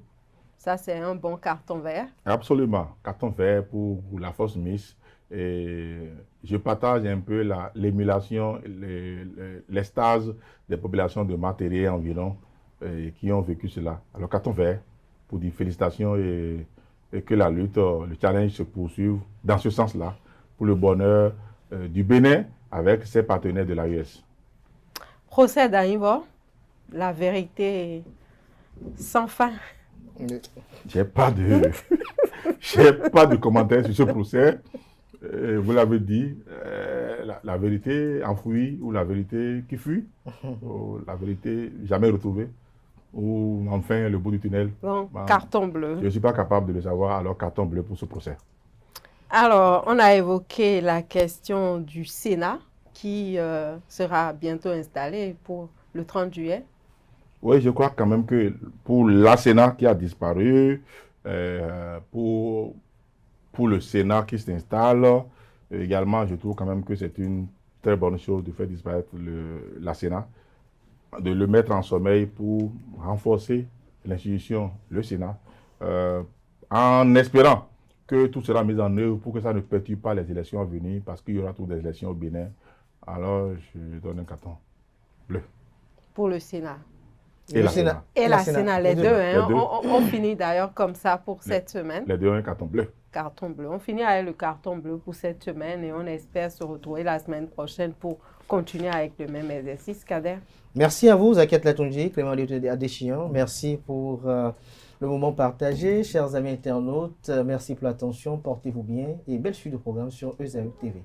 B: Ça, c'est un bon carton vert.
C: Absolument. Carton vert pour la force Miss. Et je partage un peu l'émulation, l'extase des populations de Matéré environ qui ont vécu cela. Alors, carton vert pour dire félicitations et que la lutte, le challenge se poursuive dans ce sens-là, pour le bonheur du Bénin avec ses partenaires de l'AES.
B: Procès d'Aïvo, la vérité sans fin.
C: J'ai pas de commentaires sur ce procès. Vous l'avez dit, la vérité enfouie ou la vérité qui fuit, ou la vérité jamais retrouvée, ou enfin le bout du tunnel.
B: Bon, carton bleu.
C: Je ne suis pas capable de le savoir, alors carton bleu pour ce procès.
B: Alors, on a évoqué la question du Sénat qui sera bientôt installé pour le 30 juillet.
C: Oui, je crois quand même que pour la Sénat qui a disparu, pour le Sénat qui s'installe, également, je trouve quand même que c'est une très bonne chose de faire disparaître la Sénat, de le mettre en sommeil pour renforcer l'institution, le Sénat, en espérant que tout sera mis en œuvre pour que ça ne perturbe pas les élections à venir, parce qu'il y aura toutes des élections au Bénin. Alors, je donne un carton bleu.
B: Pour le Sénat.
C: Et la Sénat.
B: Et la Sénat, les deux. Hein. On finit d'ailleurs comme ça pour cette semaine.
C: Les deux, un carton bleu.
B: Carton bleu. On finit avec le carton bleu pour cette semaine et on espère se retrouver la semaine prochaine pour continuer avec le même exercice. Kader.
A: Merci à vous, Zakiat Latonji, Clément Adéchian. Merci pour le moment partagé. Chers amis internautes, merci pour l'attention. Portez-vous bien et belle suite de programme sur EZAU TV.